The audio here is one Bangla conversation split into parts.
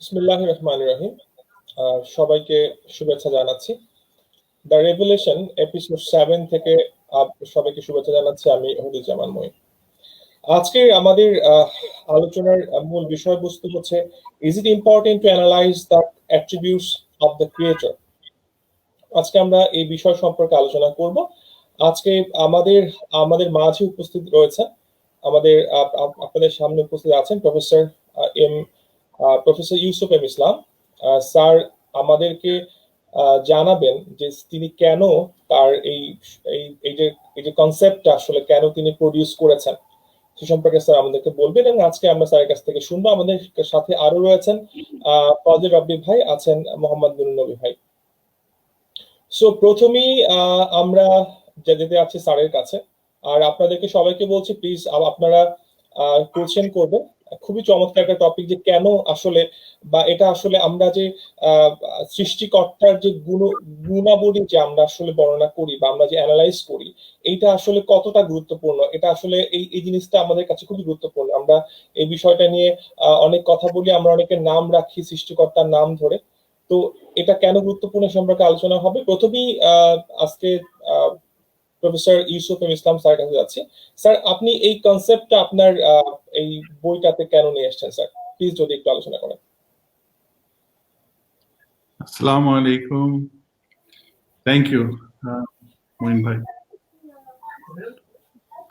বিসমিল্লাহির রহমানির রহিম। সবাইকে শুভেচ্ছা জানাচ্ছি। দ্য রেভেলেশন এপিসোড 7 থেকে সবাইকে শুভেচ্ছা জানাচ্ছি। আমি হুদুজ্জামান মঈন। আজকে আমাদের আলোচনার মূল বিষয়বস্তু হচ্ছে, is it important to analyse the attributes of the creator. আজকে আমরা এই বিষয় সম্পর্কে আলোচনা করব। আজকে আমাদের আমাদের মাঝে উপস্থিত রয়েছে, আমাদের আপনাদের সামনে উপস্থিত আছেন প্রফেসর ইউসুফ এম ইসলাম। স্যার আমাদেরকে জানাবেন যে তিনি কেন তার এই যে কনসেপ্টটা আসলে কেন তিনি প্রডিউস করেছেন সে সম্পর্কে স্যার আমাদেরকে বলবেন, এবং আজকে আমরা স্যারের কাছ থেকে শুনবো। আমাদের সাথে আরো রয়েছেন ফজল রব্বি ভাই, আছেন মোহাম্মদ নুরুন নবী ভাই। সো প্রথমেই আমরা যেতে যাচ্ছি স্যারের কাছে। আর আপনাদেরকে সবাইকে বলছি, প্লিজ আপনারা কোশ্চেন করবেন। খুবই চমৎকার একটা টপিক, যে কেন আসলে, বা এটা আসলে আমরা যে সৃষ্টিকর্তার যে গুণাবলী যে আমরা আসলে বর্ণনা করি বা আমরা যে অ্যানালাইজ করি, এইটা আসলে কতটা গুরুত্বপূর্ণ। এটা আসলে এই জিনিসটা আমাদের কাছে খুবই গুরুত্বপূর্ণ। আমরা এই বিষয়টা নিয়ে অনেক কথা বলি, আমরা অনেকের নাম রাখি সৃষ্টিকর্তার নাম ধরে। তো এটা কেন গুরুত্বপূর্ণ সম্পর্কে আলোচনা হবে। প্রথমেই আজকে প্রফেসর ইউসুফ এম ইসলাম স্যার কাছে যাচ্ছি। স্যার, আপনি এই কনসেপ্টটা আপনার এই বইটাতে কেন নিয়ে এসেছেন স্যার, প্লিজ যদি একটু আলোচনা করেন। আসসালামু আলাইকুম, থ্যাংক ইউ মঈন ভাই।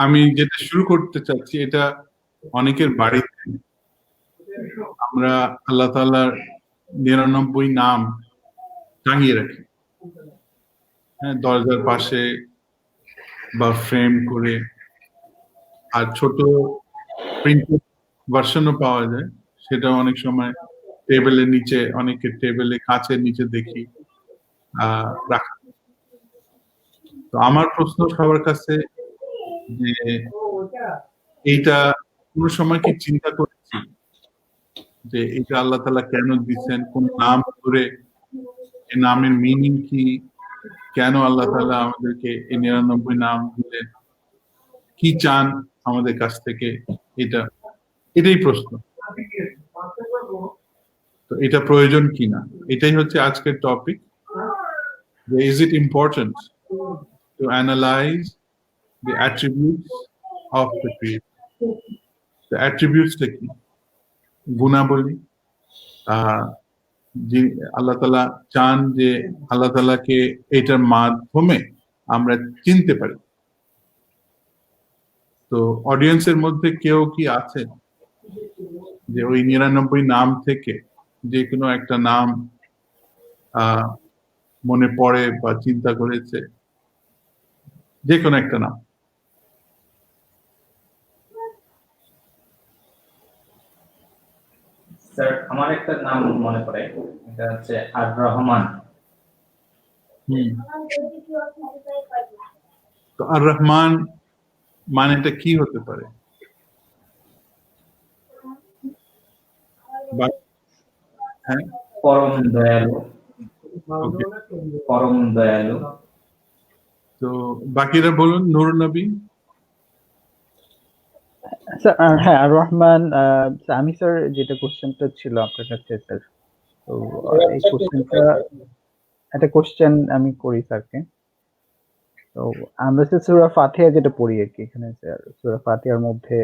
আমি যেটা শুরু করতে চাচ্ছি, এটা অনেকের বাড়িতে আমরা আল্লাহ তাআলার 99 নাম টাঙিয়ে রাখি, হ্যাঁ, দরজার পাশে বা ফ্রেম করে। আর ছোট প্রিন্টেড ভার্সনও পাওয়া যায়, সেটা অনেক সময় টেবিলের নিচে, অনেকের টেবিলে কাচের নিচে দেখি রাখা। তো আমার প্রশ্ন সবার কাছে, যে এইটা কোনো সময় কি চিন্তা করেছি যে এটা আল্লাহ তাআলা কেন দিচ্ছেন, কোন নাম ধরে, এই নামের মিনিং কি, কেন আল্লাহ তাআলা আমাদেরকে এই 99 নাম দিলেন, কি চান আমাদের কাছ থেকে, এটাই প্রশ্ন। তো এটা প্রয়োজন কিনা, এটাই হচ্ছে আজকের topic. Is it important to analyse the attributes of the creator? The attributes টা কি? গুণাবলী। যে আল্লাহ তাআলা চান যে আল্লাহ তাআলাকে এটার মাধ্যমে আমরা চিনতে পারি। তো অডিয়েন্সের মধ্যে কেউ কি আছে যে ওই 99 নাম থেকে যে কোনো একটা নাম মনে পড়ে বা চিন্তা করেছে? যে কোনো একটা নাম। স্যার, আমার একটা নাম মনে পড়ে, এটা হচ্ছে আর রহমান। তো আর রহমান মানেটা কি হতে পারে? হ্যাঁ, পরম দয়ালু। পরম দয়ালু। তো বাকিরা বলুন। নুরুন নবী। হ্যাঁ, আর রহমান। আমি স্যার, যেটা কোশ্চেনটা ছিল আপনার কাছে স্যার, তো এই কোশ্চেনটা, একটা কোশ্চেন আমি করি স্যারকে। তো আমরা সূরা ফাতিহা যেটা পড়ি আর কি, এখানে স্যার সূরা ফাতিহার মধ্যে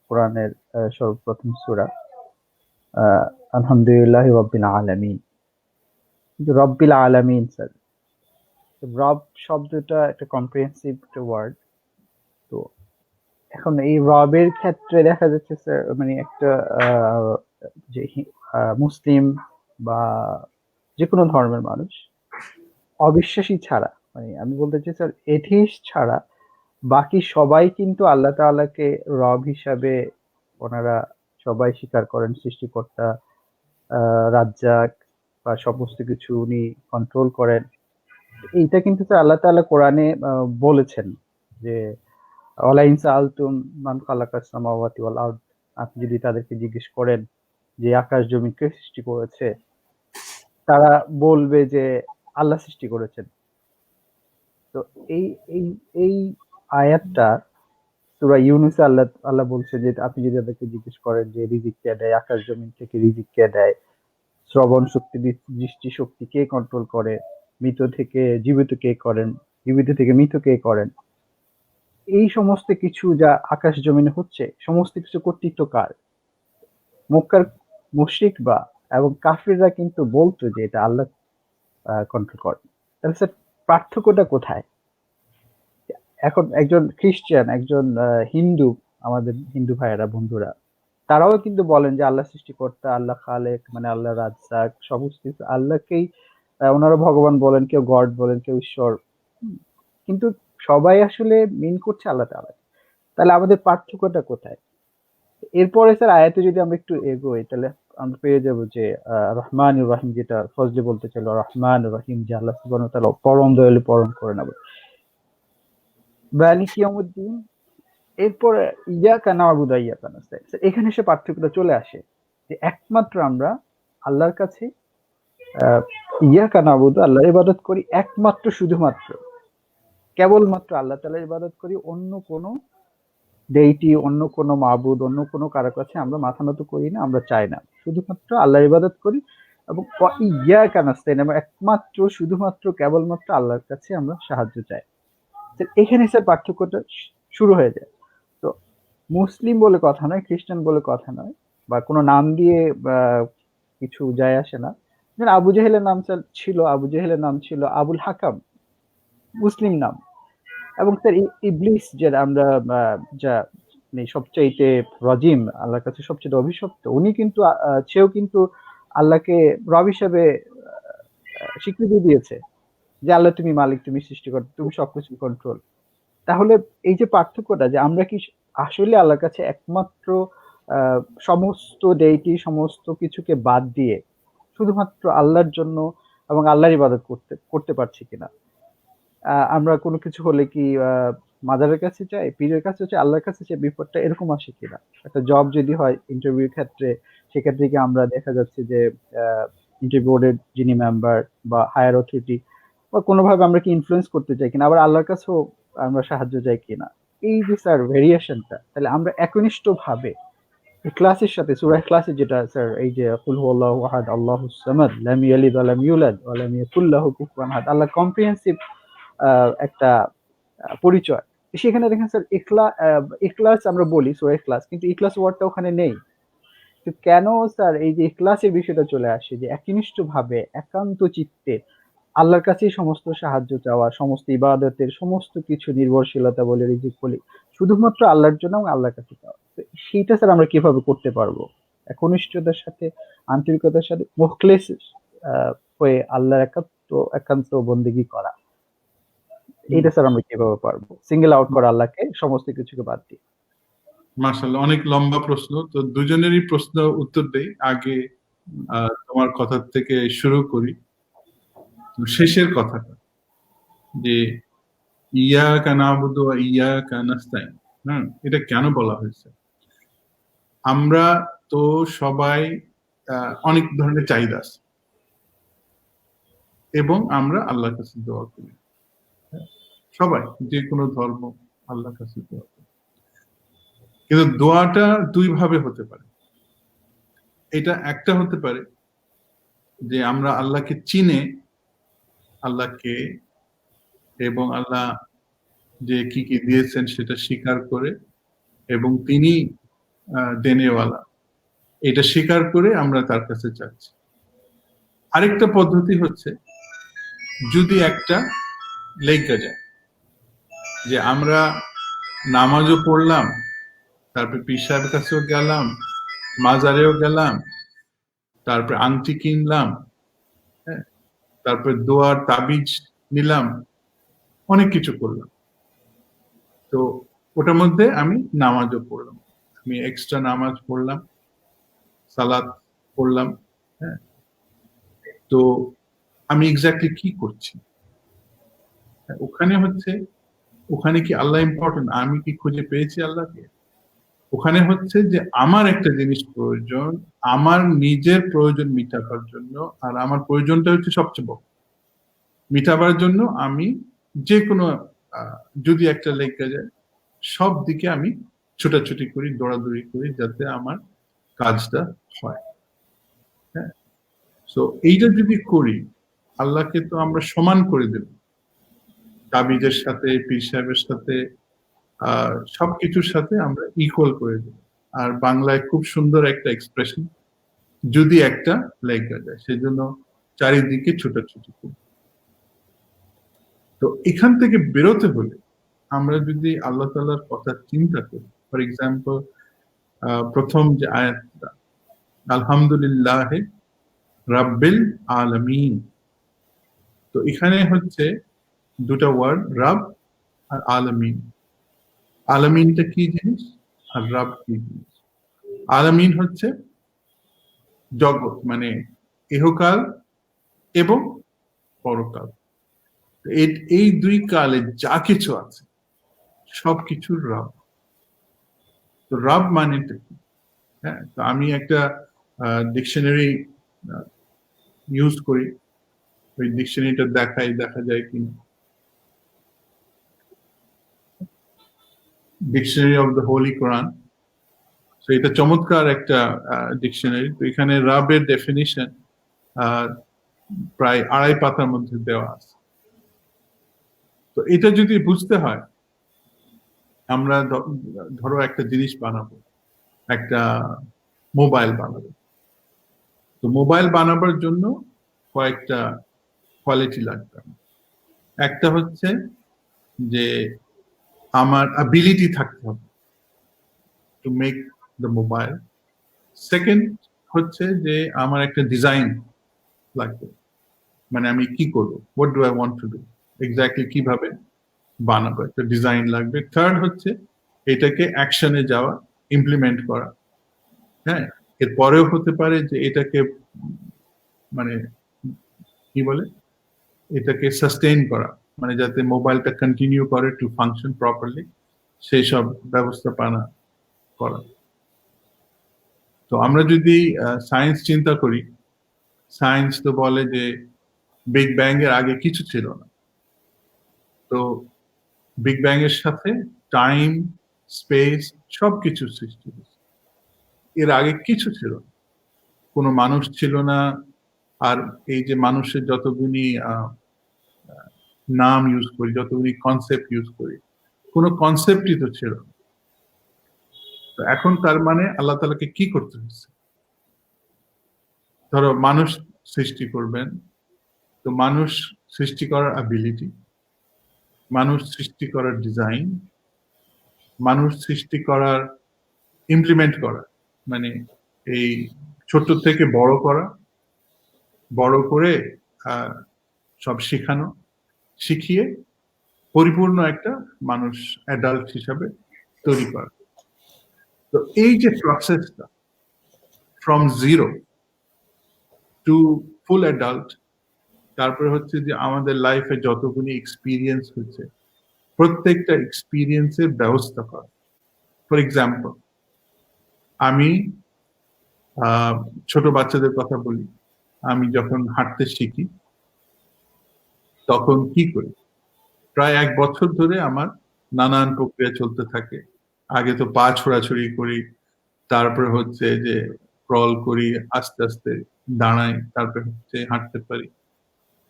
কোরআনের সর্বপ্রথম সূরা আলহামদুলিল্লাহি রাব্বিল আলামিন। কিন্তু রব্বিল আলামিন স্যার, রব শব্দটা একটা কম্প্রিহেন্সিভ একটা ওয়ার্ড। তো এখন এই রবের ক্ষেত্রে দেখা যাচ্ছে স্যার, মানে একটা যে মুসলিম বা যে কোনো ধর্মের মানুষ অবিশ্বাসী ছাড়া, মানে আমি বলতে চাই স্যার, এথিস্ট ছাড়া বাকি সবাই কিন্তু আল্লাহ তাআলাকে রব হিসাবে ওনারা সবাই স্বীকার করেন। সৃষ্টিকর্তা, রাজ্জাক বা সমস্ত কিছু উনি কন্ট্রোল করেন। এইটা কিন্তু স্যার আল্লাহ তাআলা কোরআনে বলেছেন যে ওয়ালাইন সাআলতুম মান খালাকাস সামাওয়াতি ওয়াল আরদ, আপনি যদি তাদেরকে জিজ্ঞেস করেন যে আকাশ জমি কে সৃষ্টি করেছে, তারা বলবে যে আল্লাহ সৃষ্টি করেছেন। তো এই এই এই আয়াতটা সূরা ইউনূসে আল্লাহ বলছে যে আপনি যদি তাদেরকে জিজ্ঞেস করেন যে রিজিক কে দেয়, আকাশ জমিন থেকে রিজিক কে দেয়, শ্রবণ শক্তি, দৃষ্টি শক্তি কে কন্ট্রোল করে, মৃত থেকে জীবিত কে করেন, জীবিত থেকে মৃত কে করেন, এই সমস্ত কিছু যা আকাশ জমিনে হচ্ছে সমস্ত কিছু কর্তৃত্ব কার? মক্কার মুশরিক বা এবং কাফিররা কিন্তু বলতো যে এটা আল্লাহ কন্ট্রোল করে। তাহলে স্যার পার্থক্যটা কোথায়? এখন একজন খ্রিস্টান, একজন হিন্দু, আমাদের হিন্দু ভাইয়েরা বন্ধুরা তারাও কিন্তু বলেন যে আল্লাহ সৃষ্টিকর্তা, আল্লাহ খালেক, মানে আল্লাহ রাজ্জাক, সমস্ত কিছু আল্লাহকেই ওনারা ভগবান বলেন, কেউ গড বলেন, কেউ ঈশ্বর। হুম, কিন্তু সবাই আসলে মিন করছে আল্লাহ তাআলা। তাহলে আমাদের পার্থক্যটা কোথায়? এরপরে স্যার আয়াতে যদি আমরা একটু এগোই তাহলে আমরা পেয়ে যাবো যে রহমান রহিম, যেটা ফজলে বলতে চাইল, রহমান রহিম, যে আল্লাহ সুবহানাহু ওয়া তাআলা পরম দয়ালু, পরম করুণাময়, মালিক ইয়াউমিদ্দিন। এরপরে ইয়াকা না'বুদু ওয়া ইয়াকা নাস্তাইন, এখানে সে পার্থক্যটা চলে আসে যে একমাত্র আমরা আল্লাহর কাছে ইয়াকা না'বুদু, আল্লাহর ইবাদত করি, একমাত্র শুধুমাত্র কেবলমাত্র আল্লাহ তাআলার ইবাদত করি, অন্য কোনো ডেইটি, অন্য কোনো মাবুদ, অন্য কোনো কারো কাছে আমরা মাথা নত করি না, আমরা চাই না, শুধুমাত্র আল্লাহর ইবাদত করি। এবং ওয়া ইয়াকা নাস্তাইন, আমরা একমাত্র শুধুমাত্র কেবলমাত্র আল্লাহর কাছে আমরা সাহায্য চাই। তো এখানে স্যার পার্থক্যটা শুরু হয়ে যায়। তো মুসলিম বলে কথা নয়, খ্রিস্টান বলে কথা নয়, বা কোনো নাম দিয়ে কিছু যায় আসে না। যেমন আবু জেহেলের নাম ছিল, আবু জেহেলের নাম ছিল আবুল হাকাম, মুসলিম নাম। এবং স্যার ইবলিস, যে আমরা যা মানে সবচাইতে রজিম, আল্লাহর কাছে সবচেয়ে অভিশপ্ত, উনি কিন্তু সেও কিন্তু আল্লাহকে রব হিসেবে স্বীকৃতি দিয়েছে যে আল্লাহ তুমি মালিক, তুমি সৃষ্টিকর্তা, তুমি সবকিছু কন্ট্রোল। তাহলে এই যে পার্থক্যটা, যে আমরা কি আসলে আল্লাহর কাছে একমাত্র সমস্ত ডেইটি, সমস্ত কিছুকে বাদ দিয়ে শুধুমাত্র আল্লাহর জন্য এবং আল্লাহর ইবাদত করতে করতে পারছি কিনা? আমরা কোনো কিছু হলে কি মাজারের কাছে চাই, পীরের কাছে চাই, আল্লাহর কাছে চাই, বিপদটা এরকম আসে কিনা? একটা জব যদি হয় ইন্টারভিউ ক্ষেত্রে, সেক্ষেত্রে কি আমরা দেখা যাচ্ছে যে ইন্টারভিউ বোর্ডের যিনি মেম্বার বা হায়ার অথরিটি বা কোনোভাবে আমরা কি ইনফ্লুয়েন্স করতে চাই কিনা, আবার আল্লাহর কাছেও আমরা সাহায্য চাই কিনা, এই যে স্যার ভেরিয়েশনটা, তাহলে আমরা একনিষ্ঠ ভাবে ইখলাসের সাথে, সূরা ইখলাসে যেটা স্যার, এই যে কুল হুয়াল্লাহু আহাদ আল্লাহুস সামাদ লাম ইয়ালিদ ওয়া লাম ইউলাদ ওয়া লাম ইয়াকুল লাহু কুফুয়ান আহাদ, আল্লাহ কম্প্রিহেন্সিভ একটা পরিচয়। সেখানে দেখেন স্যার ইখলাস আমরা বলি সূরা ইখলাস, কিন্তু ইখলাস ওয়ার্ডটা ওখানে নেই। তো কেন স্যার এই যে ইখলাসের বিষয়টা চলে আসে, যে একনিষ্ঠ ভাবে একান্ত চিত্তে আল্লাহর কাছেই সমস্ত সাহায্য চাওয়া, সমস্ত ইবাদতের সমস্ত কিছু নির্ভরশীলতা বলে, রিজিক বলি, শুধুমাত্র আল্লাহর জন্য এবং আল্লাহর কাছে চাওয়া। তো সেইটা স্যার আমরা কিভাবে করতে পারবো? একনিষ্ঠতার সাথে, আন্তরিকতার সাথে, মুখলেস হয়ে আল্লাহর একান্ত বন্দেগী করা, এইটা স্যার আমরা কিভাবে পারবো? সিঙ্গেল আউট করা আল্লাহকে সমস্ত কিছুকে বাদ দিয়ে। মাশাআল্লাহ, অনেক লম্বা প্রশ্ন, তো দুজনেরই প্রশ্ন উত্তর দেই। আগে তোমার কথা থেকে শুরু করি। শেষের কথাটা, যে ইয়াকা না'বুদু ওয়া ইয়াকা নাস্তাইন, এটা কেন বলা হয়েছে? আমরা তো সবাই অনেক ধরনের চাহিদা আছে এবং আমরা আল্লাহর কাছে দোয়া করি, সবাই যে কোনো ধর্ম আল্লাহর কাছে দোয়া করি। কিন্তু দোয়াটা দুই ভাবে হতে পারে। এটা একটা হতে পারে যে আমরা আল্লাহকে চিনে, আল্লাহকে এবং আল্লাহ যে কি কি দিয়েছেন সেটা স্বীকার করে, এবং তিনি দেনেওয়ালা, এটা স্বীকার করে আমরা তার কাছে চাচ্ছি। আরেকটা পদ্ধতি হচ্ছে, যদি একটা লেখা যায় যে আমরা নামাজও পড়লাম, তারপর পীর সাহেবের কাছেও গেলাম, মাজারেও গেলাম, তারপর আংটি কিনলাম, হ্যাঁ, তারপর দোয়ার তাবিজ নিলাম, অনেক কিছু করলাম, তো ওটার মধ্যে আমি নামাজও পড়লাম, আমি এক্সট্রা নামাজ পড়লাম, সালাত পড়লাম, হ্যাঁ, তো আমি এক্স্যাক্টলি কি করছি? ওখানে হচ্ছে, ওখানে কি আল্লাহ ইম্পর্টেন্ট? আমি কি খুঁজে পেয়েছি আল্লাহকে? ওখানে হচ্ছে যে আমার একটা জিনিস প্রয়োজন, আমার নিজের প্রয়োজন মিটাবার জন্য, আর আমার প্রয়োজনটা হচ্ছে সবচেয়ে বড়। মিটাবার জন্য আমি যে কোনো যদি একটা লেখা যায়, সব দিকে আমি ছোটাছুটি করি, দৌড়াদৌড়ি করি, যাতে আমার কাজটা হয়। হ্যাঁ, সো এইটা যদি করি, আল্লাহকে তো আমরা সমান করে দেব, তাবিজের সাথে, পীর সাহেবের সাথে, সবকিছুর সাথে আমরা ইকুয়াল করে দেব। আর বাংলায় খুব সুন্দর একটা এক্সপ্রেশন, যদি একটা লেখা যায়, সেজন্য চারিদিকে ছোটাছুটি করি। তো এখান থেকে বেরোতে হলে আমরা যদি আল্লাহ তাআলার কথা চিন্তা করি, ফর এক্সাম্পল প্রথম যে আয়াতটা, আলহামদুলিল্লাহ রাব্বিল আলামিন, তো এখানে হচ্ছে দুটা ওয়ার্ড, রাব আর আলামিন। আলামিনটা কি জিনিস আর রাব কি জিনিস? আলামিন হচ্ছে জগৎ, মানে ইহকাল এবং পরকাল। এই দুই কালে যা কিছু আছে সবকিছুর রব। তো রব মানেটা কি? হ্যাঁ, তো আমি একটা ডিকশনারি ইউজ করি, ওই ডিকশনারিটা দেখা যায় কিনা। ডিকশনারি অফ দ্য হোলি কোরআন, তো এটা চমৎকার একটা ডিকশনারি। তো এখানে রাবের ডেফিনিশন প্রায় 2.5 পাতার মধ্যে দেওয়া আছে। তো এটা যদি বুঝতে হয়, আমরা ধরো একটা জিনিস বানাবো, একটা মোবাইল বানাবো। তো মোবাইল বানাবার জন্য কয়েকটা কোয়ালিটি লাগবে। একটা হচ্ছে যে আমার অ্যাবিলিটি থাকতে হবে to make the mobile. Second হচ্ছে যে আমার একটা ডিজাইন লাগবে, মানে আমি কি করবো, what do I want to do, exactly কিভাবে বানাবো, একটা ডিজাইন লাগবে। থার্ড হচ্ছে এটাকে অ্যাকশনে যাওয়া, ইমপ্লিমেন্ট করা। হ্যাঁ, এরপরেও হতে পারে যে এটাকে মানে কি বলে, এটাকে সাস্টেইন করা, মানে যাতে মোবাইলটা কন্টিনিউ করে টু ফাংশন প্রপারলি, সেই সব ব্যবস্থাপনা করা। তো আমরা যদি সায়েন্স চিন্তা করি, সায়েন্স তো বলে যে বিগ ব্যাং এর আগে কিছু ছিল না। তো বিগ ব্যাং এর সাথে টাইম, স্পেস সবকিছু সৃষ্টি হয়েছে। এর আগে কিছু ছিল না, কোনো মানুষ ছিল না। আর এই যে মানুষের যতগুলি নাম ইউজ করি, যতগুলি কনসেপ্ট ইউজ করি, কোনো কনসেপ্টই তো ছিল না। তো এখন তার মানে আল্লাহ তাআলাকে কি করতে হচ্ছে? ধরো মানুষ সৃষ্টি করবেন, তো মানুষ সৃষ্টি করার অ্যাবিলিটি, মানুষ সৃষ্টি করার ডিজাইন, মানুষ সৃষ্টি করার ইমপ্লিমেন্ট করা, মানে এই ছোট থেকে বড় করা, বড় করে সব শেখানো, শিখিয়ে পরিপূর্ণ একটা মানুষ অ্যাডাল্ট হিসাবে তৈরি করা। তো এই যে প্রসেসটা from zero to full adult, তারপরে হচ্ছে যে আমাদের লাইফে যতগুলি এক্সপিরিয়েন্স হচ্ছে, প্রত্যেকটা এক্সপিরিয়েন্সের ব্যবস্থা করা। ফর এক্সাম্পল, আমি ছোট বাচ্চাদের কথা বলি, আমি যখন হাঁটতে শিখি তখন কি করি, প্রায় 1 বছর ধরে আমার নানান প্রক্রিয়া চলতে থাকে। আগে তো পা ছোড়াছুড়ি করি, তারপরে হচ্ছে যে ক্রল করি, আস্তে আস্তে দাঁড়াই, তারপরে হচ্ছে হাঁটতে পারি।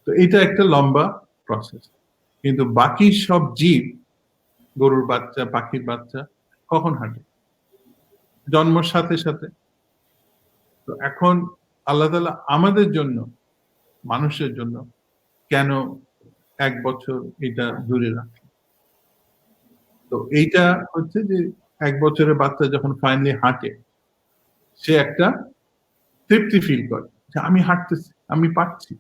তো এটা একটা লম্বা প্রসেস। কিন্তু বাকি সব জীব, গরুর বাচ্চা, পাখির বাচ্চা কখন হাঁটে? জন্মের সাথে সাথে। তো এখন আল্লাহ তাআলা আমাদের জন্য, মানুষের জন্য কেন 1 বছর এটা দূরে রাখে? তো এইটা হচ্ছে যে 1 বছরের বাচ্চা যখন ফাইনালি হাঁটে, সে একটা তৃপ্তি ফিল করে যে আমি হাঁটতেছি, আমি পারছি।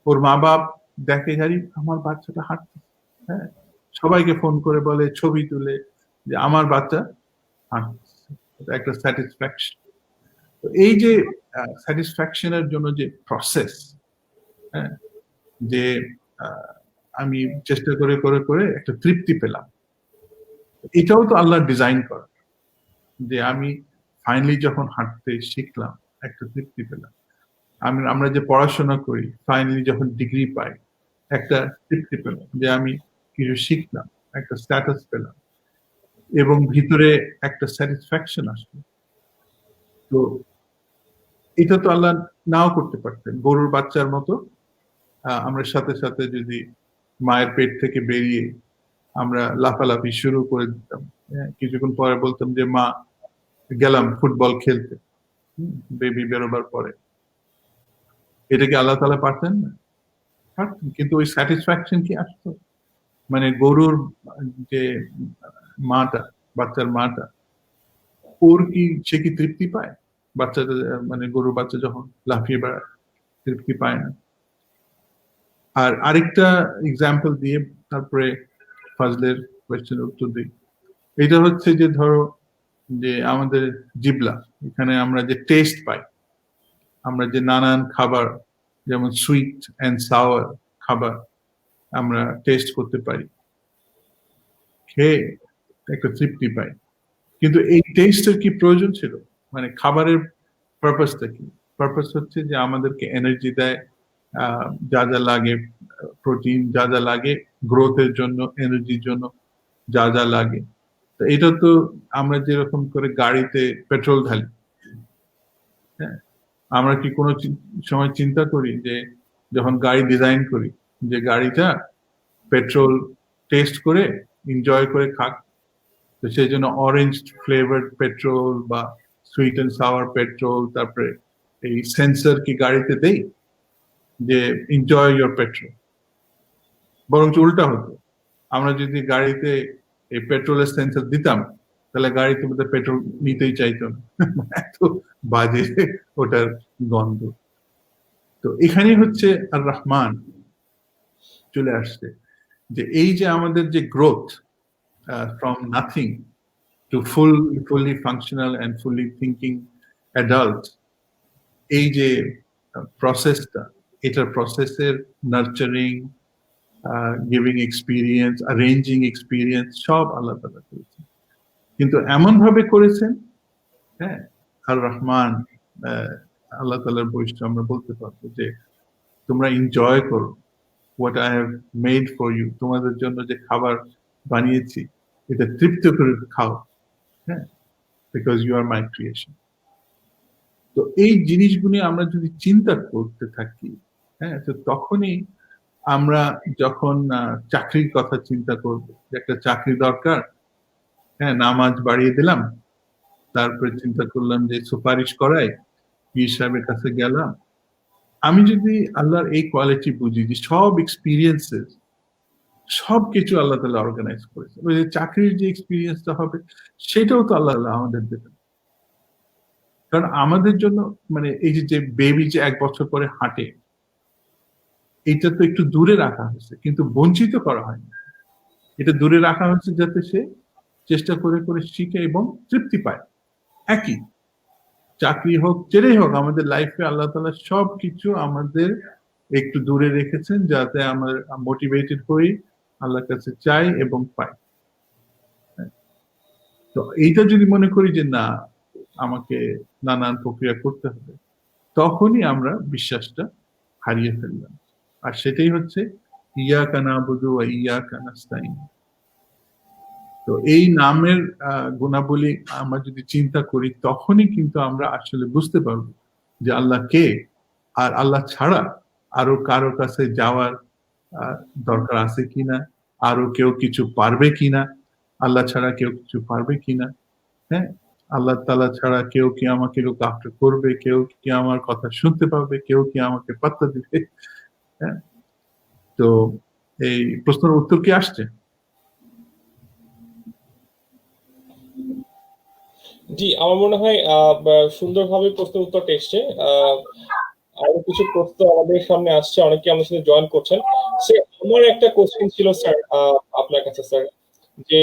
ওর মা বাপ দেখে, জানি আমার বাচ্চাটা হাঁটতেছে, হ্যাঁ, সবাইকে ফোন করে বলে, ছবি তুলে যে আমার বাচ্চা হাঁটতেছে, একটা স্যাটিসফ্যাকশন। তো এই যে স্যাটিসফ্যাকশনের জন্য যে প্রসেস, হ্যাঁ, যে আমি চেষ্টা করে করে করে একটা তৃপ্তি পেলাম, এটাও তো আল্লাহর ডিজাইন করা, যে আমি ফাইনালি যখন হাঁটতে শিখলাম একটা তৃপ্তি পেলাম। আমরা যে পড়াশোনা করি, ফাইনালি যখন ডিগ্রি পাই একটা তৃপ্তি পেলাম, যে আমি কিছু শিখলাম, একটা স্ট্যাটাস পেলাম এবং ভিতরে একটা স্যাটিসফ্যাকশন আসলো। তো এটা তো আল্লাহ নাও করতে পারতেন, গরুর বাচ্চার মতো আমরা সাথে সাথে যদি মায়ের পেট থেকে বেরিয়ে আমরা লাফালাফি শুরু করে দিতাম, কিছুক্ষণ পরে বলতাম যে মা গেলাম ফুটবল খেলতে, বেবি বেরোবার পরে। এটা কি আল্লাহ তাআলা পারতেন না? পারতেন, কিন্তু ওই স্যাটিসফ্যাকশন কি আসতো? মানে গরুর যে মাটা, বাচ্চার মাটা, ওর কি, সে কি তৃপ্তি পায়? বাচ্চাটা মানে গরুর বাচ্চা যখন লাফিয়ে বেড়ায়, তৃপ্তি পায় না। আর আরেকটা এক্সাম্পল দিয়ে তারপরে ফাজলের কোয়েশ্চেনের উত্তর দিই। এটা হচ্ছে যে ধরো যে আমাদের জিবলা, এখানে আমরা যে টেস্ট পাই, আমরা যে নানান খাবার যেমন সুইট অ্যান্ড সাওয়ার খাবার আমরা টেস্ট করতে পারি, খেয়ে একটা তৃপ্তি পাই। কিন্তু এই টেস্টের কি প্রয়োজন ছিল? মানে খাবারের পারপাসটা কি? পারপাস হচ্ছে যে আমাদেরকে এনার্জি দেয়, যা যা লাগে, প্রোটিন যা যা লাগে গ্রোথের জন্য, এনার্জির জন্য যা যা লাগে। তো এটা তো আমরা যেরকম করে গাড়িতে পেট্রোল ঢালি, হ্যাঁ, আমরা কি কোনো সময় চিন্তা করি যে যখন গাড়ি ডিজাইন করি যে গাড়িটা পেট্রোল টেস্ট করে এনজয় করে খাক? তো সেই জন্য অরেঞ্জ ফ্লেভার্ড পেট্রোল বা সুইট অ্যান্ড সাওয়ার পেট্রোল, তারপরে এই সেন্সর কি গাড়িতে দেই যে এনজয় ইয়োর পেট্রোল? বরং উল্টা হতো, আমরা যদি গাড়িতে এই পেট্রোলের সেন্সর দিতাম তাহলে গাড়িতে মধ্যে পেট্রোল নিতেই চাইতো না, এত বাজে ওটার গন্ধ। তো এখানেই হচ্ছে আর রহমান চলে আসছে, যে এই যে আমাদের যে growth from nothing to fully functional and fully thinking adult, এই যে প্রসেসটা, এটার প্রসেসের nurturing, giving experience, arranging experience সব আল্লাহ তাআলা করেছেন। কিন্তু এমন ভাবে করেছেন, হ্যাঁ, আর রহমান, আল্লাহ তাআলার বৈশিষ্ট্য আমরা বলতে পারবো যে তোমরা এনজয় করো what I have made for you, তোমাদের জন্য যে খাবার বানিয়েছি এটা তৃপ্ত করে খাও, হ্যাঁ, because you are my creation. তো এই জিনিসগুলি আমরা যদি চিন্তা করতে থাকি, হ্যাঁ, তো তখনই আমরা যখন চাকরির কথা চিন্তা করবো, যে একটা চাকরি দরকার, হ্যাঁ, নামাজ বাড়িয়ে দিলাম, তারপরে চিন্তা করলাম যে সুপারিশ করাই, পীর সাহেবের কাছে গেলাম। আমি যদি আল্লাহর এই কোয়ালিটি বুঝি যে সব এক্সপিরিয়েন্সেস, সবকিছু আল্লাহ তাআলা অর্গানাইজ করেছে, ওই যে চাকরির যে এক্সপিরিয়েন্সটা হবে সেটাও তো আল্লাহ আমাদের দেবেন। কারণ আমাদের জন্য মানে এই যে বেবি যে 1 বছর পরে হাঁটে, এটা তো একটু দূরে রাখা হয়েছে, কিন্তু বঞ্চিত করা হয়নি। এটা দূরে রাখা হয়েছে যাতে সে চেষ্টা করে করে শিখে এবং তৃপ্তি পায়। একই চাকরি হোক, যেটাই হোক, আমাদের লাইফে আল্লাহ তাআলা সবকিছু আমাদের একটু দূরে রেখেছেন যাতে আমরা মোটিভেটেড হই, আল্লাহর কাছে চাই এবং পাই। তো এইটা যদি মনে করি যে না, আমাকে নানান প্রক্রিয়া করতে হবে, তখনই আমরা বিশ্বাসটা হারিয়ে ফেললাম। আর সেটাই হচ্ছে ইয়াকা নাবুদু ওয়া ইয়াকা নাস্তাইন। তো এই নামের গুণাবলী আমরা যদি চিন্তা করি, তখনই কিন্তু আমরা আসলে বুঝতে পারবো যে আল্লাহ কে, আর আল্লাহ ছাড়া আরো কারো কাছে যাওয়ার দরকার আছে কিনা, আরো কেউ কিছু পারবে কিনা, আল্লাহ ছাড়া কেউ কিছু পারবে কিনা, হ্যাঁ, আল্লাহ তাআলা ছাড়া কেউ কি আমাকে লোক আফটার করবে, কেউ কি আমার কথা শুনতে পাবে, কেউ কি আমাকে পাত্তা দিবে, হ্যাঁ। তো এই প্রশ্নের উত্তর কি আসছে? জি, আমার মনে হয় সুন্দরভাবে প্রশ্নের উত্তরটা এসছে। আরো কিছু প্রশ্ন আমাদের সামনে আসছে, অনেকে আমাদের সাথে জয়েন করছেন। আমার একটা কোশ্চেন ছিল স্যার আপনার কাছে স্যার, যে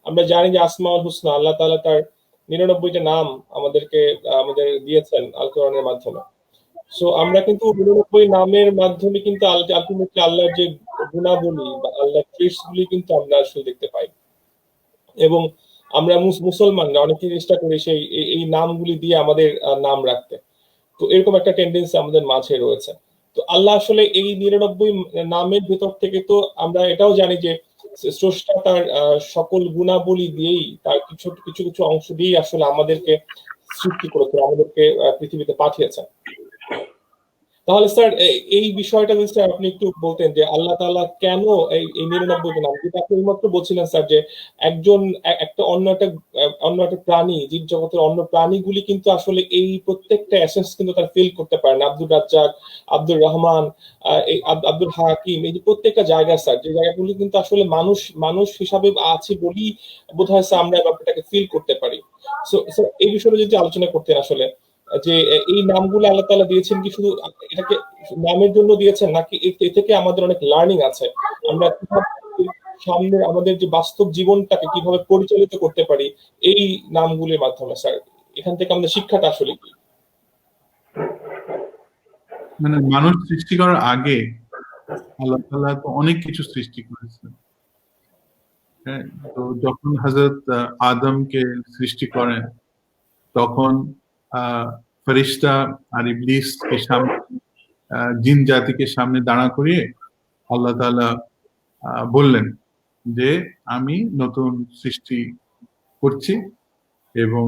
আমরা জানি যে আসমাউল হুসনা, আল্লাহ তাআলা তার 99টা নাম আমাদেরকে আমাদের দিয়েছেন আল কোরআনের মাধ্যমে। সো আমরা কিন্তু 99 নামের মাধ্যমে কিন্তু আলটিমেটলি আল্লাহর যে গুণাবলী বা আল্লাহর ট্রিটস গুলি কিন্তু আমরা আসলে দেখতে পাই। এবং আমরা মুসলমানরা অনেকে চেষ্টা করি সেই এই নামগুলি দিয়ে আমাদের নাম রাখতে। তো এরকম একটা টেন্ডেন্সি আমাদের মাঝে রয়েছে। তো আল্লাহ আসলে এই 99 নামের ভেতর থেকে তো আমরা এটাও জানি যে স্রষ্টা তার সকল গুণাবলী দিয়েই, তার কিছু কিছু কিছু অংশ দিয়েই আসলে আমাদেরকে সৃষ্টি করেছেন, আমাদেরকে পৃথিবীতে পাঠিয়েছেন। তাহলে স্যার এই বিষয়টা যদি স্যার আপনি একটু বলতেন যে আল্লাহ তাআলা কেন এই 99টা নাম, যেটা আপনি এইমাত্র বলছিলেন স্যার যে একজন একটা অন্য একটা প্রাণী, জীব জগতের অন্য প্রাণীগুলি কিন্তু আসলে এই প্রত্যেকটা এসেন্স কিন্তু তারা ফিল করতে পারে না। আব্দুর রাজ্জাক, আব্দুর রহমান, এই আব্দুল হাকিম, এই যে প্রত্যেকটা জায়গা স্যার, যে জায়গাগুলি কিন্তু আসলে মানুষ হিসাবে আছে বলেই বোধহয় স্যার আমরা ব্যাপারটাকে ফিল করতে পারি। সো স্যার এই বিষয়ে যদি আলোচনা করতেন আসলে, যে এই নামগুলো আল্লাহ তাআলা দিয়েছেন কি শুধু এটাকে নামের জন্য দিয়েছেন, নাকি এ থেকে আমাদের অনেক লার্নিং আছে, আমরা কিভাবে সামনে আমাদের যে বাস্তব জীবনটাকে কিভাবে পরিচালিত করতে পারি এই নামগুলির মাধ্যমে স্যার, এখান থেকে আমাদের শিক্ষাটা আসলে কি? মানে মানুষ সৃষ্টি করার আগে আল্লাহ তাআলা তো অনেক কিছু সৃষ্টি করেছেন। হ্যাঁ, তো যখন হযরত আদমকে সৃষ্টি করেন তখন ফেরেশতা আর ইবলিসকে সামনে, জিন জাতিকে সামনে দাঁড়া করিয়ে আল্লাহ তাআলা বললেন যে আমি নতুন সৃষ্টি করছি এবং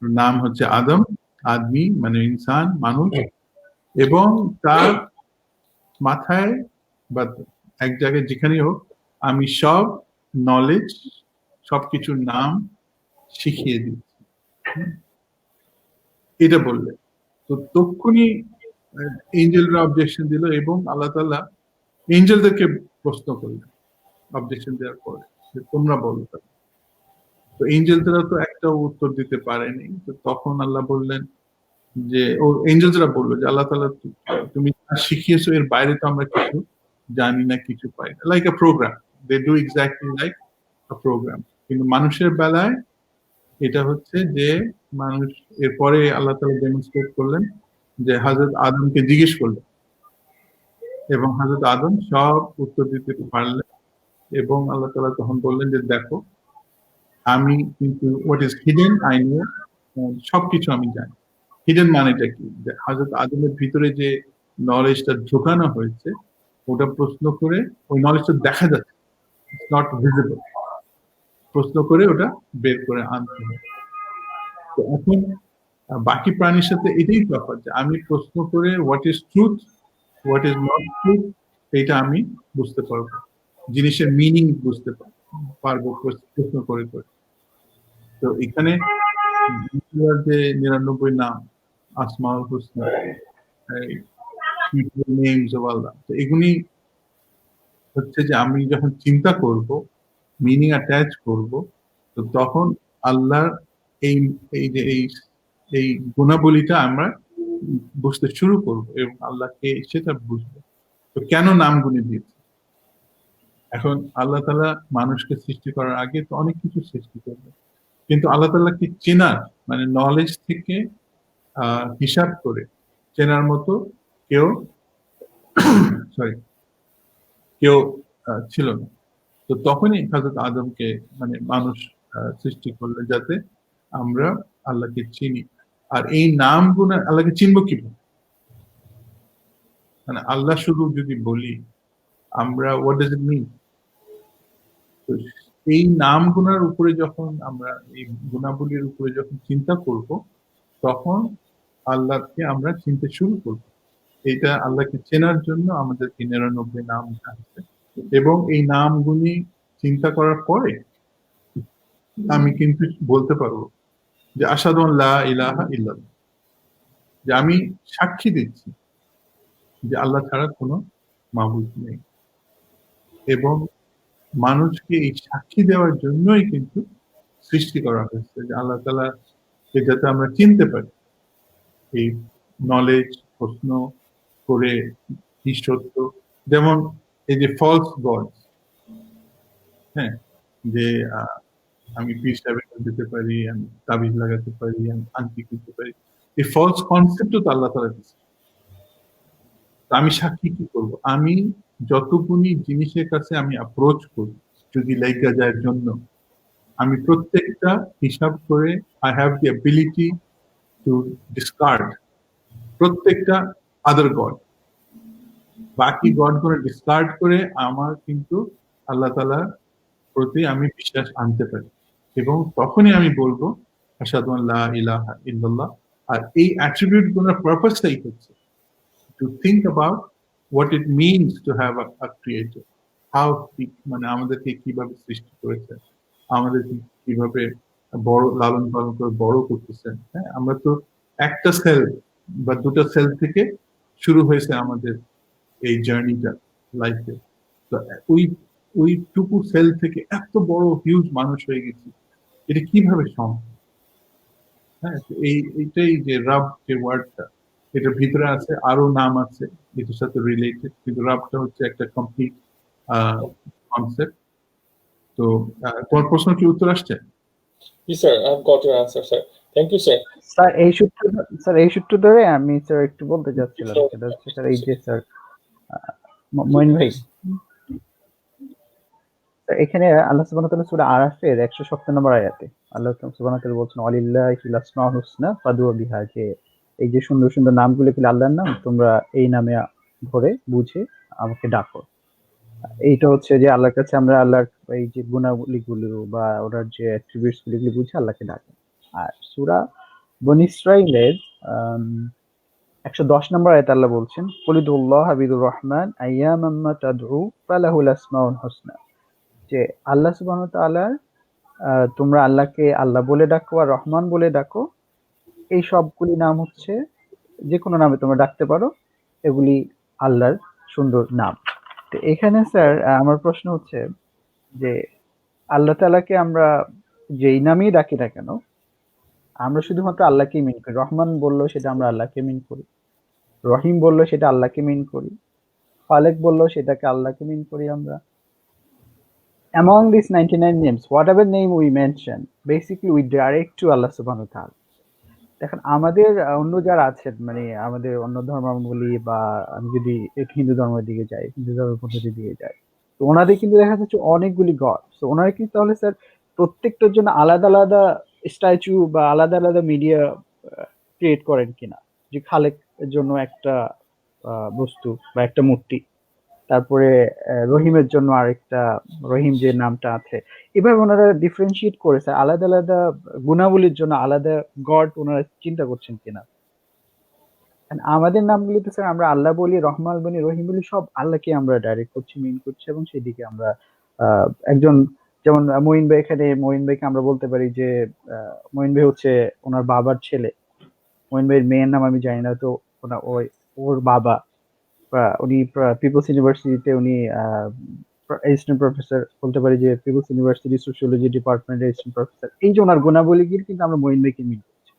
নাম হচ্ছে আদম, আদমি মানে ইনসান, মানুষ, এবং তার মাথায় বা এক জায়গায় যেখানেই হোক আমি সব নলেজ, সবকিছুর নাম শিখিয়ে দিচ্ছি। এটা বললে তো তক্ষুনি এঞ্জেলরা অবজেকশন দিল এবং আল্লাহ তাআলা এঞ্জেলদেরকে প্রশ্ন করলেন অবজেকশন দেওয়ার পরে যে তোমরা বলো। তো এঞ্জেলরা তো একটা উত্তর দিতে পারেনি। তো তখন আল্লাহ বললেন যে ও এঞ্জেলসরা বললো যে আল্লাহ তাআলা তুমি শিখিয়েছো এর বাইরে তো আমরা কিছু জানি না, কিছু পাই না। Like a program, they do exactly like a program. কিন্তু মানুষের বেলায় এটা হচ্ছে যে মানুষ, এরপরে আল্লাহ তাআলা ডেমনস্ট্রেট করলেন যে হযরত আদমকে জিজ্ঞেস করলেন এবং হযরত আদম সব উত্তর দিতে পারলেন এবং আল্লাহ তাআলা তখন বললেন যে দেখো আমি কিন্তু what is hidden I know, সবকিছু আমি জানি। হিডেন মানেটা কি? যে হযরত আদমের ভিতরে যে নলেজটা ঢোকানো হয়েছে ওটা প্রশ্ন করে, ওই নলেজটা দেখা যাচ্ছে, ইটস নট ভিজিবল, প্রশ্ন করে ওটা বের করে আনতে হবে। তো এখন বাকি প্রাণীর সাথে এটাই তফাৎ যে আমি প্রশ্ন করে what is truth, what is not truth এটা আমি বুঝতে পারবো, জিনিসের মিনিং বুঝতে পারবো প্রশ্ন করে করে। তো এখানে যে 99 নাম, আসমাউল হুসনা, নেমস অফ আল্লাহ, তো এগুলি হচ্ছে যে আমি যখন চিন্তা করব, মিনিং অ্যাটাচ করব, তো তখন আল্লাহর এই এই যে এই গুণাবলীটা আমরা বুঝতে শুরু করব এবং আল্লাহকে সেটা বুঝবো। তো কেন নামগুলি দিয়েছে? এখন আল্লাহ তাআলা মানুষকে সৃষ্টি করার আগে তো অনেক কিছু সৃষ্টি করবে, কিন্তু আল্লাহ তাআলাকে চেনার মানে নলেজ থেকে হিসাব করে চেনার মতো কেউ সরি কেউ ছিল না। তো তখনই হযরত আদমকে মানে মানুষ সৃষ্টি করলো যাতে আমরা আল্লাহকে চিনি। আর এই নামগুলো আল্লাহকে চিনবো কিভাবে? মানে আল্লাহ শুধু যদি বলি আমরা হোয়াট ডাজ ইট মিন? তো এই নামগুলোর উপরে যখন আমরা এই গুণাবলীর উপরে যখন চিন্তা করব তখন আল্লাহকে আমরা চিনতে শুরু করব। এটা আল্লাহকে চেনার জন্য আমাদেরকে 99 নাম আছে এবং এই নামগুলি চিন্তা করার পরে আমি কিন্তু বলতে পারবো যে আশহাদু আল্লা ইলাহা ইল্লাল্লাহ, যে আমি সাক্ষী দিচ্ছি যে আল্লাহ ছাড়া কোনো মাবুদ নেই। এবং মানুষকে এই সাক্ষী দেওয়ার জন্যই কিন্তু সৃষ্টি করা হয়েছে যে আল্লাহ তাআলা যাতে আমরা চিনতে পারি, এই নলেজ প্রশ্ন করে কি সত্য। যেমন এই যে ফলস গড, হ্যাঁ, যে আমি পীর সাহেবের দিতে পারি, আমি তাবিজ লাগাতে পারি, আমি আংটি কিনতে পারি, এই ফলস কনসেপ্টও তো আল্লাহ তাআলা দিয়েছে। আমি সাক্ষী কি করব? আমি যতগুলি জিনিসের কাছে আমি অ্যাপ্রোচ করি যদি লাইগা যায় জন্য, আমি প্রত্যেকটা হিসাব করে I have the ability to discard প্রত্যেকটা আদার গড, বাকি গড গুলো ডিসকার্ড করে আমার কিন্তু আল্লাহ তাআলার প্রতি আমি বিশ্বাস আনতে পারি এবং তখনই আমি বলবো আশহাদু আন লা ইলাহা ইল্লাল্লাহ। আর এই অ্যাট্রিবিউট গুলোর পারপাসটাই হচ্ছে to think about what it means to have a creator. How মানে আমাদেরকে কিভাবে সৃষ্টি করেছেন, আমাদেরকে কিভাবে বড় লালন পালন করে বড় করতেছেন। হ্যাঁ, আমরা তো একটা সেল বা দুটো সেল থেকে শুরু হয়েছে আমাদের এই জার্নিটা লাইফে। তো ওই ওইটুকু সেল থেকে এত বড় হিউজ মানুষ হয়ে গেছি, এটা কিভাবে সম্ভব? হ্যাঁ, তো এইটাই যে রাব যে ওয়ার্ডটা, এটার ভিতরে আছে আরো নাম আছে এটার সাথে রিলেটেড, কিন্তু রাবটা হচ্ছে একটা কমপ্লিট কনসেপ্ট। তো তোমার প্রশ্ন কি উত্তর আসছে? জি sir, I have got your answer sir. Thank you sir. Sir এই সূত্র ধরে আমি স্যার একটু বলতে চাচ্ছিলাম, সেটা হচ্ছে স্যার এই যে স্যার মঈন ভাই, এখানে আল্লাহ সুবহানাহু ওয়া তাআলা সূরা আরাফের 170 নম্বর আয়াতে আল্লাহ সুবহানাহু ওয়া তাআলা বলছেন ওয়ালিল্লাহিল আসমাউল হুসনা ফাদউ বিহা, যে এই যে সুন্দর সুন্দর নামগুলো কি আল্লাহর নাম, তোমরা এই নামে ধরে বুঝে আমাকে ডাকো। এইটা হচ্ছে যে আল্লাহর কাছে আমরা আল্লাহর এই যে গুণাবলীগুলো বা ওনার যে অ্যাট্রিবিউটস গুলো বুঝে আল্লাহকে ডাকি। আর সূরা বনী ইসরাঈলের 110 নম্বর আয়াতে আল্লাহ বলছেন কুলিদুল্লাহ হাবিদুর রহমান আইয়ামাম্মা তাদউ ফালাহুল আসমাউল হুসনা, যে আল্লাহ সুবহানাহু ওয়া তাআলার তোমরা আল্লাহকে আল্লাহ বলে ডাকো আর রহমান বলে ডাকো, এই সবগুলি নাম হচ্ছে যে কোনো নামে তোমরা ডাকতে পারো, এগুলি আল্লাহর সুন্দর নাম। তো এখানে স্যার আমার প্রশ্ন হচ্ছে যে আল্লাহ তাআলাকে আমরা যেই নামেই ডাকি না কেন, আমরা শুধুমাত্র আল্লাহকেই মিন করি। রহমান বললেও সেটা আমরা আল্লাহকে মিন করি, রহিম বললেও সেটা আল্লাহকে মিন করি, ফালেক বললেও সেটাকে আল্লাহকে মিন করি আমরা। Among these 99 names, whatever name we mention, basically we direct to Allah subhanahu wa ta'ala. দেখেন আমাদের অন্য যারা আছেন, মানে আমাদের অন্য ধর্মাবলম্বী বা আমি যদি একটু হিন্দু ধর্মের দিকে যাই, হিন্দু ধর্মের পদ্ধতি দিকে যাই, তো ওনাদের কিন্তু দেখা যাচ্ছে অনেকগুলি গড। তো ওনারা কিন্তু তাহলে স্যার প্রত্যেকটার জন্য আলাদা আলাদা স্ট্যাচু বা আলাদা আলাদা মিডিয়া ক্রিয়েট করেন কিনা, যে খালেক এর জন্য একটা বস্তু বা একটা মূর্তি, তারপরে রহিমের জন্য আরেকটা, রহিম যে নামটা আছে, এভাবে ওনারা ডিফারেন্সিয়েট করেছে আলাদা আলাদা গুণাবলীর জন্য আলাদা গড ওনারা চিন্তা করছেন কিনা। And আমাদের নামগুলিতে স্যার আমরা আল্লাহ বলি, রহমান বলি, রহিম বলি, সব আল্লাহকে আমরা ডাইরেক্ট করছি, মিন করছি, এবং সেদিকে আমরা একজন যেমন মঈন ভাই, এখানে মঈন ভাইকে আমরা বলতে পারি যে মঈন ভাই হচ্ছে ওনার বাবার ছেলে। মঈন ভাইয়ের মেয়ের নাম আমি জানি না, তো ওর বাবা উনি পিপলস ইউনিভার্সিটিতে উনি অ্যাসিস্ট্যান্ট প্রফেসর, বলতে পারি যে পিপলস ইউনিভার্সিটি সোশিওলজি ডিপার্টমেন্টের অ্যাসিস্ট্যান্ট প্রফেসর। এই যে ওনার গুণাবলীগুলো কিন্তু আমরা মঈন ভাইকে মিন করছি।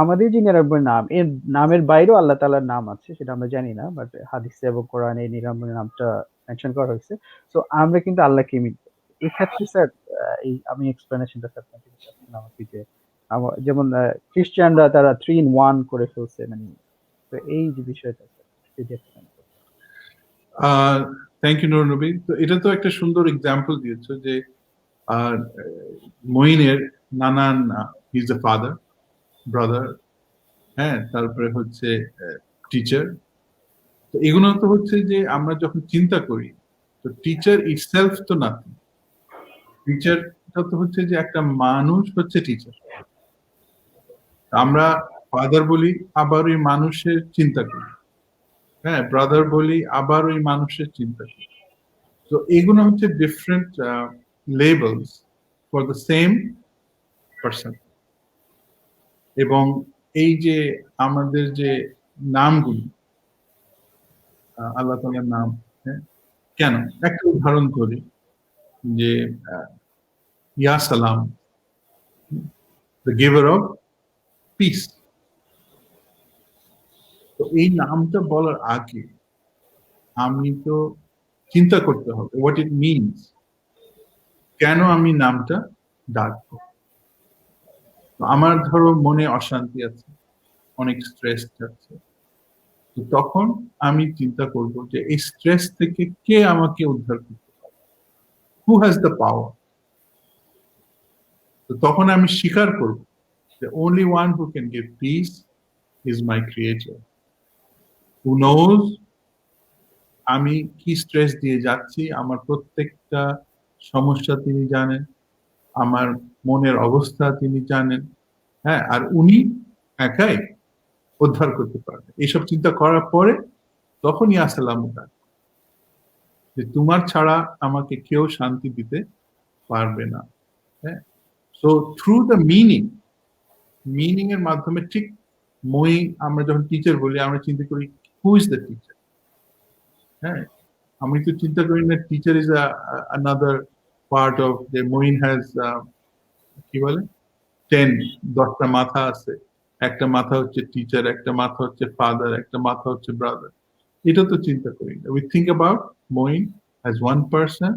আমাদের যে 99 নাম, এর নামের বাইরেও আল্লাহ তাআলার নাম আছে, সেটা আমরা জানি না, বাট হাদিসে এবং কোরআনে এই 99 নামটা মেনশন করা হয়েছে। সো আমরা কিন্তু আল্লাহকে মিন করি। এই ক্ষেত্রে স্যার এই আমি এক্সপ্লেনেশনটা স্যার আপনাকে দিচ্ছি আমাকে, যে যেমন খ্রিস্টানরা তারা 3 in 1 করে ফেলছে, মানে তো এই যে বিষয়টা স্যার থ্যাংক ইউ নূর নবী। তো এটা তো একটা সুন্দর এক্সাম্পল দিয়েছো যে মঈনের নানান, he is the father, brother, হ্যাঁ, তারপরে হচ্ছে টিচার। তো এগুলো তো হচ্ছে যে আমরা যখন চিন্তা করি, তো টিচার ইটসেলফ তো নাথিং। টিচারটা তো হচ্ছে যে একটা মানুষ হচ্ছে টিচার। আমরা ফাদার বলি, আবার ওই মানুষের চিন্তা করি, হ্যাঁ, ব্রাদার বলি, আবার ওই মানুষের চিন্তা করি। তো এগুলো হচ্ছে different labels for the same person. এবং এই যে আমাদের যে নামগুলি, আল্লাহ তাআলার নাম, হ্যাঁ, কেন একটা উদাহরণ করি যে ইয়া সালাম, দ্য গিভার অফ পিস। তো এই নামটা বলার আগে আমি তো চিন্তা করতে হবে হোয়াট ইট মিনস, কেন আমি নামটা ডাকবো। আমার ধরো মনে অশান্তি আছে, অনেক স্ট্রেস যাচ্ছে, তো তখন আমি চিন্তা করব যে এই স্ট্রেস থেকে কে আমাকে উদ্ধার করতে পারে, হু হ্যাজ দ্য পাওয়ার। তো তখন আমি স্বীকার করব যে only one who can give peace is my creator, who knows আমি কি স্ট্রেস দিয়ে যাচ্ছি, আমার প্রত্যেকটা সমস্যা তিনি জানেন, আমার মনের অবস্থা তিনি জানেন, হ্যাঁ, আর উনি একাই উদ্ধার করতে পারবে। এইসব চিন্তা করার পরে তখনই আসসালাম যে তোমার ছাড়া আমাকে কেউ শান্তি দিতে পারবে না। হ্যাঁ, সো থ্রু দ্য মিনিং এর মাধ্যমে, ঠিক মই আমরা যখন টিচার বলি আমরা চিন্তা করি হু ইজ দ্য টিচার। হ্যাঁ, আমি তো চিন্তা করি না teacher is another part of the Moin has কি বলে 10টা মাথা আছে, একটা মাথা হচ্ছে টিচার, একটা মাথা হচ্ছে ফাদার, একটা মাথা হচ্ছে ব্রাদার। এটা তো চিন্তা করি না। We think about Moin as one person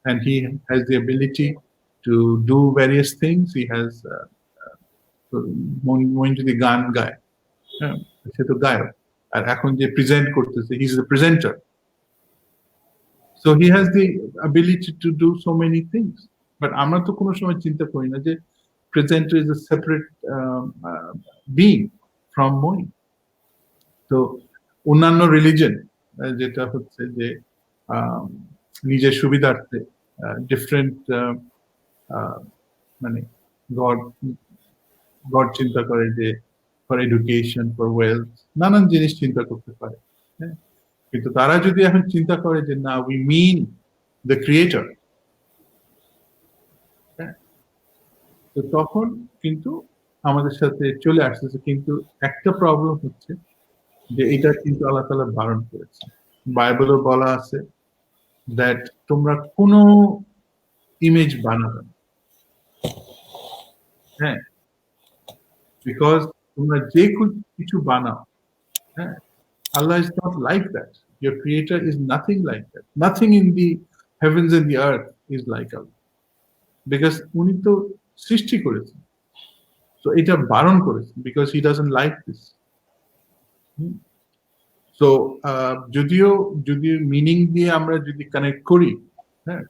and he has the ability to do various things. He has Moin যদি গান গায়, হ্যাঁ, সে তো গায়ক, আর এখন যে প্রেজেন্ট করতেছে he is the presenter, so he has the ability to do so many things. But আমরা তো কোনো সময় চিন্তা করি না যে presenter is a separate being from moi. তো অন্যান্য রিলিজন যেটা হচ্ছে যে নিজের সুবিধার্থে ডিফারেন্ট মানে গড গড চিন্তা করে যে ফর এডুকেশন, ফর ওয়েলথ, নানান জিনিস চিন্তা করতে পারে, হ্যাঁ, কিন্তু তারা যদি এখন চিন্তা করে যে না উই মিন দ্য ক্রিয়েটর, তো তখন কিন্তু আমাদের সাথে চলে আসতেছে। কিন্তু একটা প্রবলেম হচ্ছে যে এটা কিন্তু আল্লাহ তাআলা বারণ করেছে। বাইবেলও বলা আছে দ্যাট তোমরা কোনো ইমেজ বানাবে না, হ্যাঁ, বিকজ তোমরা যে কিছু বানাও, হ্যাঁ, Allah is not like that. Your creator is nothing like that. Nothing in the heavens and the earth is like Allah. Because উনি তো সৃষ্টি করেছেন, তো এটা বারণ করেছেন because he doesn't like this. So যদিও মিনিং দিয়ে আমরা যদি কানেক্ট করি, হ্যাঁ,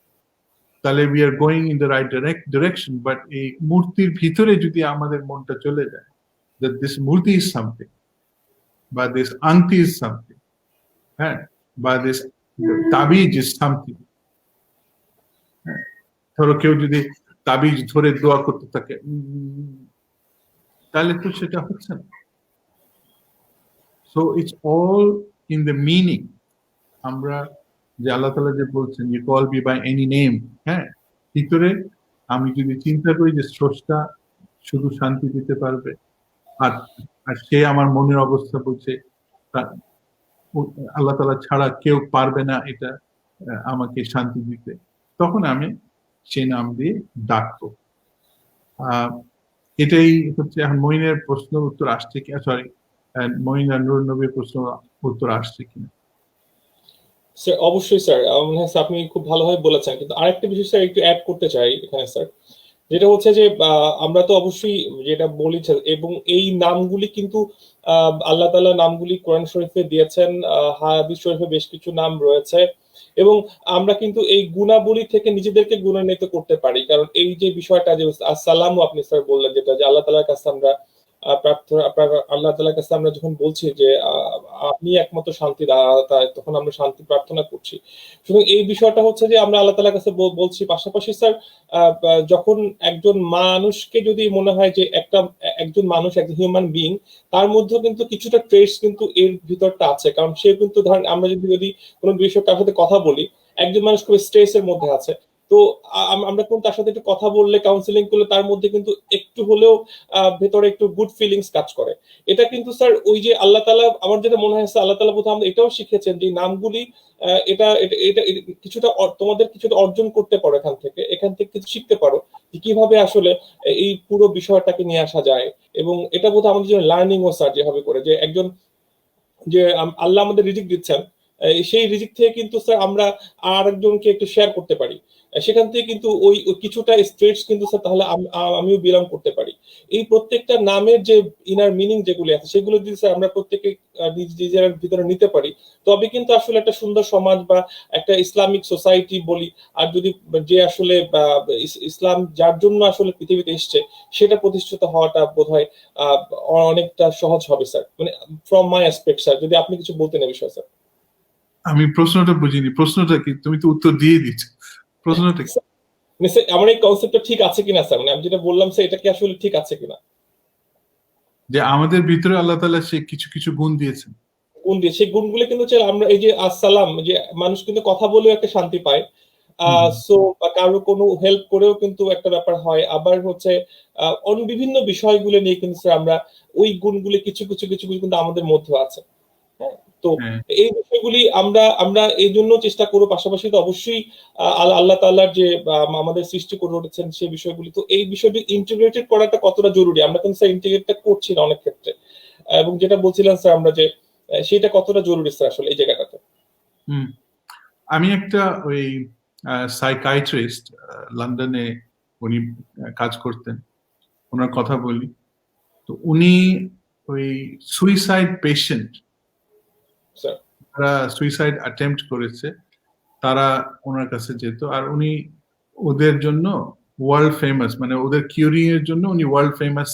তাহলে we are going in the right direction. But এই মূর্তির ভিতরে যদি আমাদের মনটা চলে যায় that this মূর্তি is something, বা this আংটি is something, হ্যাঁ, বা this তাবিজ is something, হ্যাঁ, ধরো কেউ যদি তাবিজ ধরে দোয়া করতে থাকে, তাহলে তো সেটা হচ্ছে না। So it's all in the meaning. আমরা যে আল্লাহ তাআলা যে বলছেন you call me by any name, হ্যাঁ, ভিতরে আমি যদি চিন্তা করি যে স্রষ্টা শুধু শান্তি দিতে পারবে, আর সে আমার মনের অবস্থা বলছে আল্লাহ তাআলা ছাড়া কেউ পারবে না এটা আমাকে শান্তি দিতে, তখন আমি সে নাম দিয়ে ডাকবো। এটাই হচ্ছে। এখন মইনের প্রশ্ন উত্তর আসছে কি, সরি, মইন আর নূর নবীর প্রশ্ন উত্তর আসছে কিনা? স্যার অবশ্যই স্যার, আপনি খুব ভালোভাবে বলেছেন, কিন্তু আরেকটা বিষয় স্যার একটু অ্যাড করতে চাই এখানে স্যার, যেটা হচ্ছে যে আমরা তো অবশ্যই যেটা বলেছেন, এবং এই নামগুলি কিন্তু আল্লাহ তাআলা নামগুলি কোরআন শরীফে দিয়েছেন, হাদিস শরীফে বেশ কিছু নাম রয়েছে, এবং আমরা কিন্তু এই গুণাবলী থেকে নিজেদেরকে গুণান্বিত করতে পারি। কারণ এই যে বিষয়টা যে আসসালামু আপনি স্যার বললেন, যেটা যে আল্লাহ তাআলার কাছে আমরা প্রার্থনা, আল্লাহ তাআলার কাছে আমরা যখন বলছি যে আপনি একমাত্র শান্তি দাতা, তখন আমরা শান্তি প্রার্থনা করছি। সুতরাং এই বিষয়টা হচ্ছে যে আমরা আল্লাহ তাআলার কাছে বলছি। পাশাপাশি স্যার যখন একজন মানুষকে যদি মনে হয় যে একজন মানুষ, একজন হিউম্যান বিইং, তার মধ্যেও কিন্তু কিছুটা ট্রেস কিন্তু এর ভিতরটা আছে। কারণ সে কিন্তু ধরেন আমরা যদি কোনো বিষয় তার সাথে কথা বলি, একজন মানুষ খুব স্ট্রেসের মধ্যে আছে, তো আমরা কোন তার সাথে একটু কথা বললে, কাউন্সিলিং করলে তার মধ্যে কিন্তু একটু হলেও ভেতরে একটু গুড ফিলিংস কাজ করে। এটা কিন্তু স্যার ওই যে আল্লাহ তাআলা, আমার যেটা মনে হয় আল্লাহ তাআলা বোধহয় আমাদের এটাও শিখেছেন যে নামগুলি এটা এটা কিছুটা তোমাদের কিছুটা অর্জন করতে পারো, এখান থেকে কিছু শিখতে পারো যে কিভাবে আসলে এই পুরো বিষয়টাকে নিয়ে আসা যায়। এবং এটা বোধহয় আমাদের জন্য লার্নিং ও স্যার যেভাবে করে যে একজন যে আল্লাহ আমাদের রিজিক দিচ্ছেন, সেই রিজিক থেকে কিন্তু স্যার আমরা আর একজনকে একটু শেয়ার করতে পারি, সেখান থেকে কিন্তু ওই কিছুটা স্ট্রেটস কিন্তু স্যার তাহলে আমিও বিলং করতে পারি। এই প্রত্যেকটা নামের যে ইনার মিনিং যেগুলি আছে, সেগুলো যদি স্যার আমরা প্রত্যেকে নিজের ভিতরে নিতে পারি, তবে কিন্তু আসলে একটা সুন্দর সমাজ বা একটা ইসলামিক সোসাইটি বলি, আর যদি যে আসলে ইসলাম যার জন্য আসলে পৃথিবীতে এসছে সেটা প্রতিষ্ঠিত হওয়াটা বোধহয় অনেকটা সহজ হবে স্যার, মানে ফ্রম মাই অ্যাসপেক্ট স্যার। যদি আপনি কিছু বলতেন এই বিষয়ে স্যার। আমি প্রশ্নটা বুঝিনি, প্রশ্নটা কি? তুমি তো উত্তর দিয়ে দিচ্ছ, প্রশ্নটা কি? আমার এই কনসেপ্টটা ঠিক আছে কিনা স্যার, মানে আমি যেটা বললাম স্যার এটা কি আসলে ঠিক আছে কিনা? যে আমাদের ভিতরে আল্লাহ তাআলা সে কিছু কিছু গুণ দিয়েছেন। গুণ দিয়ে সেই গুণগুলো কিন্তু হচ্ছে আমরা এই যে আসসালাম, যে মানুষ কিন্তু কথা বলেও একটা শান্তি পায়, সো কারো কোনো হেল্প করেও কিন্তু একটা ব্যাপার হয়। আবার হচ্ছে অন্য বিভিন্ন বিষয়গুলো নিয়ে কিন্তু স্যার আমরা ওই গুণগুলি কিছু কিছু কিছু কিছু কিন্তু আমাদের মধ্যে আছে। হ্যাঁ, তো হ্যাঁ এই বিষয়গুলি আমরা আমরা এই জন্য চেষ্টা করবো, পাশাপাশি তো অবশ্যই আল্লাহ তাআলার যে আমাদের সৃষ্টি করে উঠেছেন সেই বিষয়গুলি, তো এই বিষয়টি ইন্টিগ্রেটেড করাটা কতটা জরুরি আমরা কিন্তু স্যার ইন্টিগ্রেটটা করছি না অনেক ক্ষেত্রে। এবং যেটা বলছিলাম স্যার আমরা যে সেটা কতটা জরুরি স্যার আসলে এই জায়গাটাতে। হুম আমি একটা ওই সাইকাইট্রিস্ট লন্ডনে উনি কাজ করতেন, ওনার কথা বলি। তো উনি ওই সুইসাইড পেশেন্ট, স্যার যারা সুইসাইড অ্যাটেম্প্ট করেছে তারা ওনার কাছে যেত, আর উনি ওদের জন্য ওয়ার্ল্ড ফেমাস, মানে ওদের কিউরিং এর জন্য উনি ওয়ার্ল্ড ফেমাস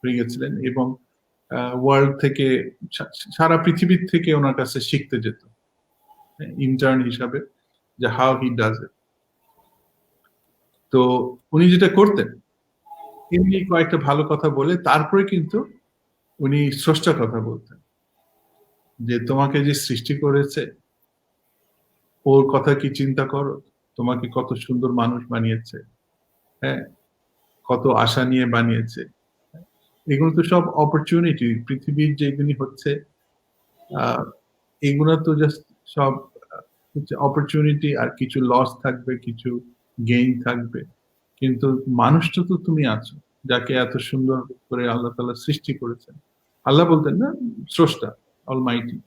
হয়ে গেছিলেন, এবং ওয়ার্ল্ড থেকে সারা পৃথিবীর থেকে ওনার কাছে শিখতে যেত ইন্টার্ন হিসাবে, যে হাউ হি ডাজ ইট। তো উনি যেটা করতেন, এমনি কয়েকটা ভালো কথা বলে তারপরে কিন্তু উনি স্রষ্টার কথা বলতেন, যে তোমাকে যে সৃষ্টি করেছে ওর কথা কি চিন্তা করো, তোমাকে কত সুন্দর মানুষ বানিয়েছে, হ্যাঁ, কত আশা নিয়ে বানিয়েছে। এগুলো তো সব অপরচুনিটি, পৃথিবীর যেগুলি হচ্ছে এগুলো তো জাস্ট সব হচ্ছে অপরচুনিটি, আর কিছু লস থাকবে, কিছু গেইন থাকবে, কিন্তু মানুষটা তো তুমি আছো, যাকে এত সুন্দর করে আল্লাহ তাআলা সৃষ্টি করেছেন। আল্লাহ বলতেন না, স্রষ্টা, অলমাইটি।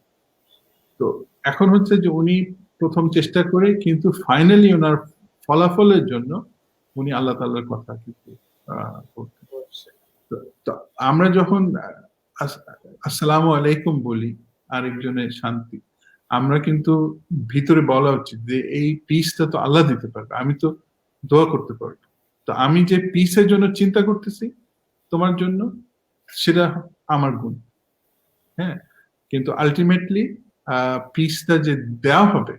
তো এখন হচ্ছে যে উনি প্রথম চেষ্টা করে, কিন্তু ফাইনালি ওনার ফলাফলের জন্য উনি আল্লাহ তাআলার কথা কিন্তু করতেন। তো আমরা যখন আসসালামু আলাইকুম বলি আরেকজনের শান্তি, আমরা কিন্তু ভিতরে বলা উচিত যে এই পিসটা তো আল্লাহ দিতে পারবে, আমি তো দোয়া করতে পারবো। তো আমি যে পিসের জন্য চিন্তা করতেছি তোমার জন্য, সেটা আমার গুণ। হ্যাঁ, কিন্তু আলটিমেটলি পিসটা যে দেওয়া হবে,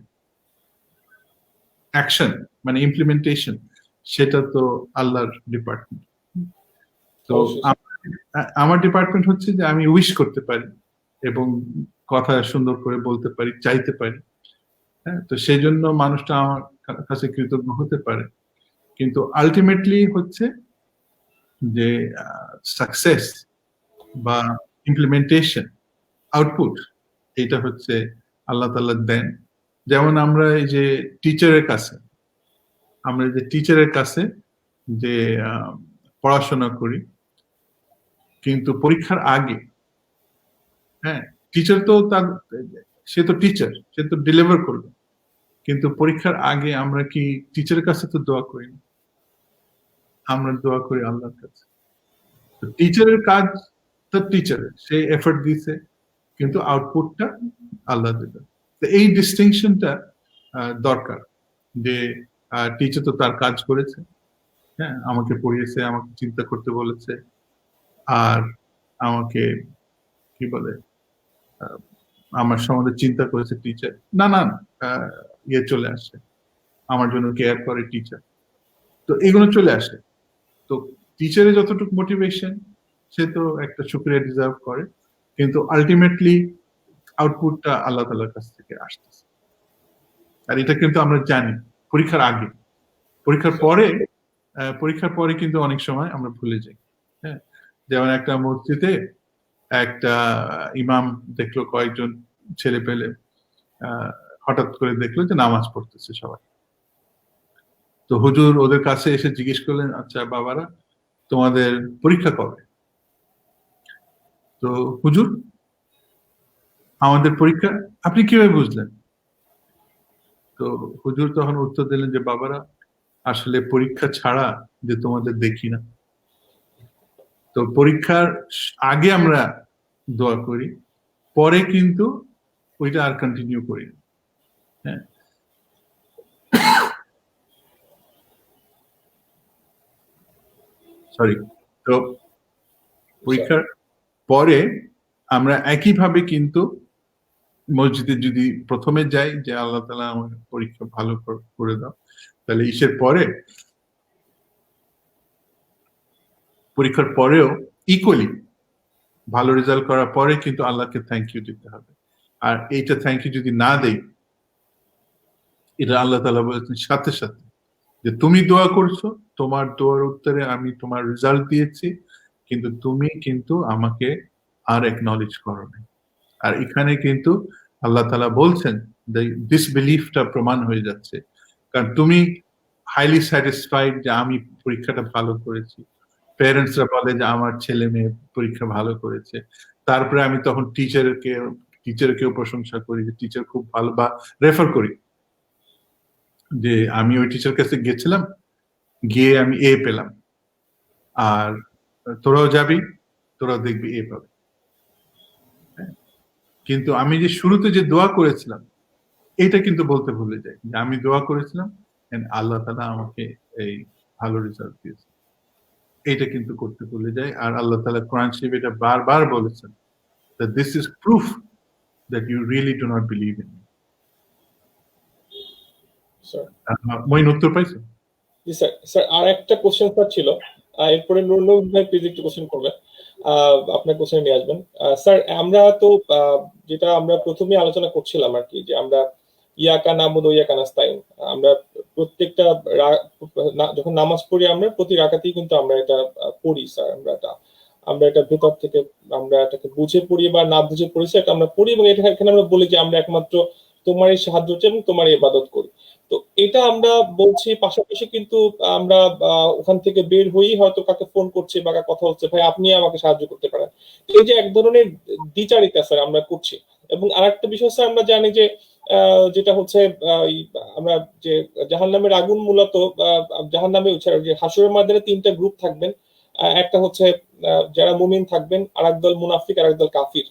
অ্যাকশন মানে ইমপ্লিমেন্টেশন, সেটা তো আল্লাহর ডিপার্টমেন্ট। তো আমার ডিপার্টমেন্ট হচ্ছে যে আমি উইশ করতে পারি এবং কথা সুন্দর করে বলতে পারি, চাইতে পারি। হ্যাঁ, তো সেই জন্য মানুষটা আমার কাছে কৃতজ্ঞ হতে পারে, কিন্তু আলটিমেটলি হচ্ছে যে সাকসেস বা ইমপ্লিমেন্টেশন, আউটপুট, এটা হচ্ছে আল্লাহ তাআলা দেন। যেমন আমরা এই যে টিচারের কাছে যে পড়াশোনা করি, কিন্তু পরীক্ষার আগে, হ্যাঁ, টিচার তো সে তো টিচার, সে তো ডেলিভার করবে, কিন্তু পরীক্ষার আগে আমরা কি টিচারের কাছে তো দোয়া করি না, আমরা দোয়া করি আল্লাহর কাছে। তো টিচারের কাজ তো টিচারের, সে এফর্ট দিছে, কিন্তু আউটপুটটা আল্লাহ দেবে। তো এই ডিস্টিংশনটা দরকার, যে টিচার তো তার কাজ করেছে, হ্যাঁ, আমাকে পড়িয়েছে, আমাকে চিন্তা করতে বলেছে, আর আমাকে কি বলে আমার সম্বন্ধে চিন্তা করেছে টিচার, না না ইয়ে চলে আসে, আমার জন্য কেয়ার করে টিচার, তো এগুলো চলে আসে। তো টিচারের যতটুকু মোটিভেশন, সে তো একটা শুকরিয়া ডিজার্ভ করে, কিন্তু আলটিমেটলি আউটপুটটা আল্লাহ তাআলার কাছ থেকে আসতেছে। আর এটা কিন্তু আমরা জানি পরীক্ষার আগে। পরীক্ষার পরে কিন্তু অনেক সময় আমরা ভুলে যাই। হ্যাঁ, যেমন একটা মসজিদে একটা ইমাম দেখলো কয়েকজন ছেলে পেলে হঠাৎ করে দেখলো যে নামাজ পড়তেছে সবাই। তো হুজুর ওদের কাছে এসে জিজ্ঞেস করলেন, আচ্ছা বাবারা, তোমাদের পরীক্ষা কবে? তো হুজুর, আমাদের পরীক্ষা আপনি কিভাবে বুঝলেন? তো হুজুর তখন উত্তর দিলেন যে বাবারা, আসলে পরীক্ষা ছাড়া যে তোমাদের দেখি না। তো পরীক্ষার আগে আমরা দোয়া করি, পরে কিন্তু ওইটা আর কন্টিনিউ করি না। হ্যাঁ, সরি। তো পরীক্ষার পরে আমরা একইভাবে কিন্তু মসজিদে যদি প্রথমে যাই যে আল্লাহ তাআলা আমার পরীক্ষা ভালো করে দাও, তাহলে ইসের পরে পরীক্ষার পরেও ইকুয়ালি ভালো রেজাল্ট করার পরে কিন্তু আল্লাহকে থ্যাংক ইউ দিতে হবে। আর এইটা থ্যাংক ইউ যদি না দেই, এটা আল্লাহ তাআলা বলেছেন সাথে সাথে যে তুমি দোয়া করছো, তোমার দোয়ার উত্তরে আমি তোমার রেজাল্ট দিয়েছি, কিন্তু তুমি কিন্তু আমাকে আর একনলেজ করো নাই। আর এখানে কিন্তু আল্লাহ তাআলা বলছেন ডিসবিলিফটা প্রমাণ হয়ে যাচ্ছে, কারণ তুমি হাইলি স্যাটিসফাইড যে আমি পরীক্ষাটা ভালো করেছি, প্যারেন্টসরা বলে যে আমার ছেলে মেয়ে পরীক্ষা ভালো করেছে, তারপরে আমি তখন টিচারকেও প্রশংসা করি যে টিচার খুব ভালো, বা রেফার করি যে আমি ওই টিচার কাছে গেছিলাম, গিয়ে আমি এ পেলাম, আর তোরাও যাবি, তোরাও দেখবি এ পাবে। কিন্তু আমি যে শুরুতে যে দোয়া করেছিলাম এটা কিন্তু বলতে ভুলে যাই যে আমি দোয়া করেছিলাম and আল্লাহ তাআলা আমাকে এই ভালো রেজাল্ট দিয়েছে, এটা কিন্তু করতে ভুলে যাই। আর আল্লাহ তাআলা কোরআন শরীফে এটা বারবার বলেছেন that this is proof that you really do not believe in me. Sir Moin উত্তর পাইছো? জি স্যার। স্যার আর একটা কোশ্চেন স্যার ছিল, এরপরে নুরুল ভাই প্লিজ একটু কোশ্চেন করবেন, আপনার কোশ্চেন নিয়ে আসবেন। স্যার আমরা তো যেটা আমরা প্রথমে আলোচনা করছিলাম আর কি, যে আমরা ইয়াকা নাবুদু ওয়া ইয়াকা নাস্তাইন, আমরা প্রত্যেকটা যখন নামাজ পড়ি আমরা প্রতি রাকাতেই কিন্তু আমরা এটা পড়ি স্যার, আমরা এটা ভেতর থেকে আমরা এটাকে বুঝে পড়ি বা না বুঝে পড়ি সেটা আমরা পড়ি, এবং এটা এখানে আমরা বলি যে আমরা একমাত্র তোমারই সাহায্য চাই এবং তোমারই ইবাদত করি। তো এটা আমরা বলছি, পাশাপাশি কিন্তু আমরা ওখান থেকে বের হয়েই হয়তো কাকে ফোন করছি বা কাকে কথা হচ্ছে, ভাই আপনি আমাকে সাহায্য করতে পারেন। এই যে এক ধরনের দ্বিচারিতা স্যার আমরা করছি। এবং আরেকটা বিষয় স্যার আমরা জানি যে যেটা হচ্ছে আমরা যে জাহান্নামের আগুন মূলত জাহান্নামে যে হাসরের ময়দানে তিনটা গ্রুপ থাকবেন, একটা হচ্ছে যারা মুমিন থাকবেন, আরেক দল মুনাফিক, আরেক দল কাফির।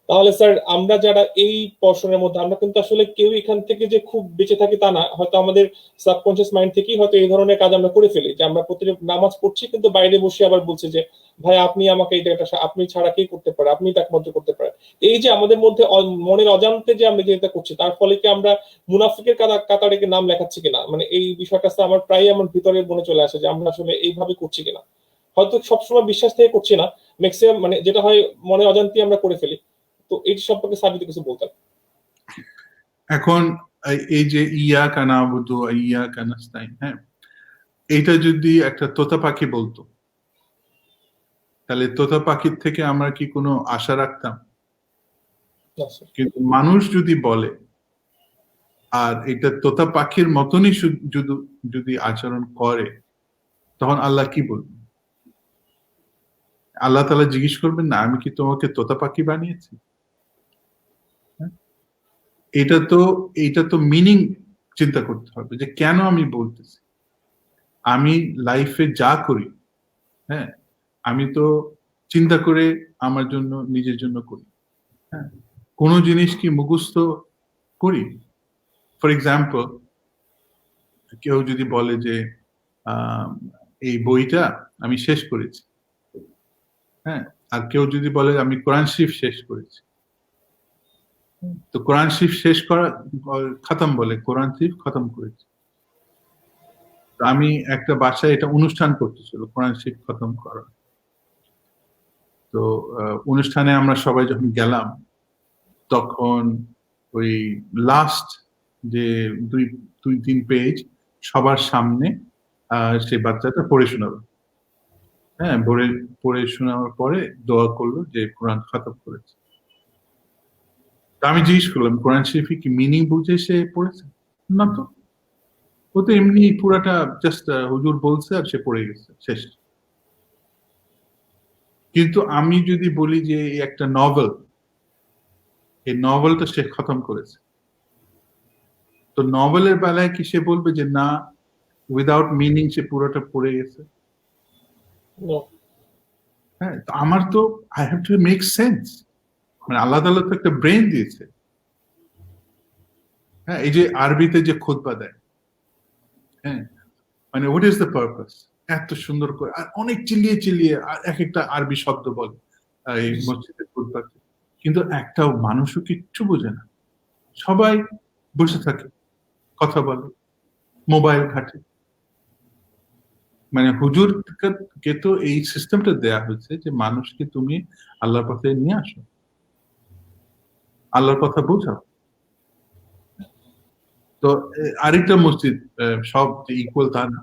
তাহলে স্যার আমরা যারা এই পর্ষণের মধ্যে, আমরা কিন্তু আসলে কেউ এখান থেকে যে খুব বেঁচে থাকি তা না, হয়তো আমাদের সাবকনসিয়াস মাইন্ড থেকেই হয়তো এই ধরনের কাজ আমরা করে ফেলি, যে আমরা প্রতিদিন নামাজ পড়ছি কিন্তু বাইরে বসে আবার বলছে যে ভাই আপনি আমাকে এটা আপনি ছাড়া কে করতে পারে, আপনি তো একমাত্র করতে পারেন। এই যে আমাদের মধ্যে মনের অজান্তে যে আমরা যেটা করছি, তার ফলে কি আমরা মুনাফিকের কাতারে নাম লেখাচ্ছি কিনা, মানে এই বিষয়টা আমার প্রায় আমার ভিতরে মনে চলে আসে যে আমরা আসলে এইভাবে করছি কিনা। হয়তো সবসময় বিশ্বাস থেকে করছি না, ম্যাক্সিমাম মানে যেটা হয় মনে অজান্তে আমরা করে ফেলি। তো এই সম্পর্কে স্যার যদি কিছু বলতেন। এখন এই যে ইয়াকা নাবুদু ওয়া ইয়াকা নাস্তাইন, হ্যাঁ, এটা যদি একটা তোতা পাখি বলতো, তাহলে তোতা পাখির থেকে আমরা কি কোনো আশা রাখতাম? না স্যার। কিন্তু মানুষ যদি বলে, আর এটা তোতা পাখির মতনই যদি আচরণ করে, তখন আল্লাহ কি বলবেন? আল্লাহ তাআলা জিজ্ঞেস করবেন না আমি কি তোমাকে তোতা পাখি বানিয়েছি? এটা তো মিনিং চিন্তা করতে হবে যে কেন আমি বলতেছি। আমি লাইফে যা করি, হ্যাঁ, আমি তো চিন্তা করে আমার জন্য, নিজের জন্য করি। হ্যাঁ, কোনো জিনিস কি মুখস্থ করি? ফর এক্সাম্পল, কেউ যদি বলে যে এই বইটা আমি শেষ করেছি, হ্যাঁ, আর কেউ যদি বলে আমি কোরআন শরীফ শেষ করেছি, তো কোরআন শরীফ শেষ করা খতম বলে, কোরআন শরীফ খতম করেছি। তো আমি একটা বাসায় এটা অনুষ্ঠান করতেছিল কোরআন শরীফ খতম করা। তো অনুষ্ঠানে আমরা সবাই যখন গেলাম, তখন ওই লাস্ট যে দুই তিন পেজ সবার সামনে সেই বাচ্চাটা পড়ে শোনাবে। হ্যাঁ, পড়ে শোনানোর পরে দোয়া করলো যে কোরআন খতম করেছে। আমি জিজ্ঞেস করলাম কোরআন শরীফে কি মিনিং বুঝে সে পড়েছে? না তো, ও তো এমনি পুরাটা জাস্ট হুজুর বলছে আর সে পড়ে গেছে, শেষ। কিন্তু আমি যদি বলি যে একটা নভেল, এই নভেলটা সে খতম করেছে, তো নভেলের বেলায় কি সে বলবে যে না, উইদাউট মিনিং সে পুরোটা পড়ে গেছে? হ্যাঁ, তো আমার তো I have to make sense, মানে আল্লাহ তাআলা তো একটা ব্রেন দিয়েছে। হ্যাঁ, এই যে আরবিতে যে খুতবা দেয়, হ্যাঁ, মানে হোয়াট ইজ দ্য পারপাস, এত সুন্দর করে আর অনেক চিল্লিয়ে এক একটা আরবি শব্দ বলে এই মসজিদের খুতবাতে, কিন্তু একটা মানুষও কিচ্ছু বোঝে না, সবাই বসে থাকে, কথা বলে, মোবাইল ঘাটে। মানে হুজুর কে তো এই সিস্টেমটা দেয়া হয়েছে যে মানুষকে তুমি আল্লাহর পথে নিয়ে আসো, আল্লাহর কথা বোঝাও। তো আরেকটা মসজিদ, সব যে ইকুয়াল তা না,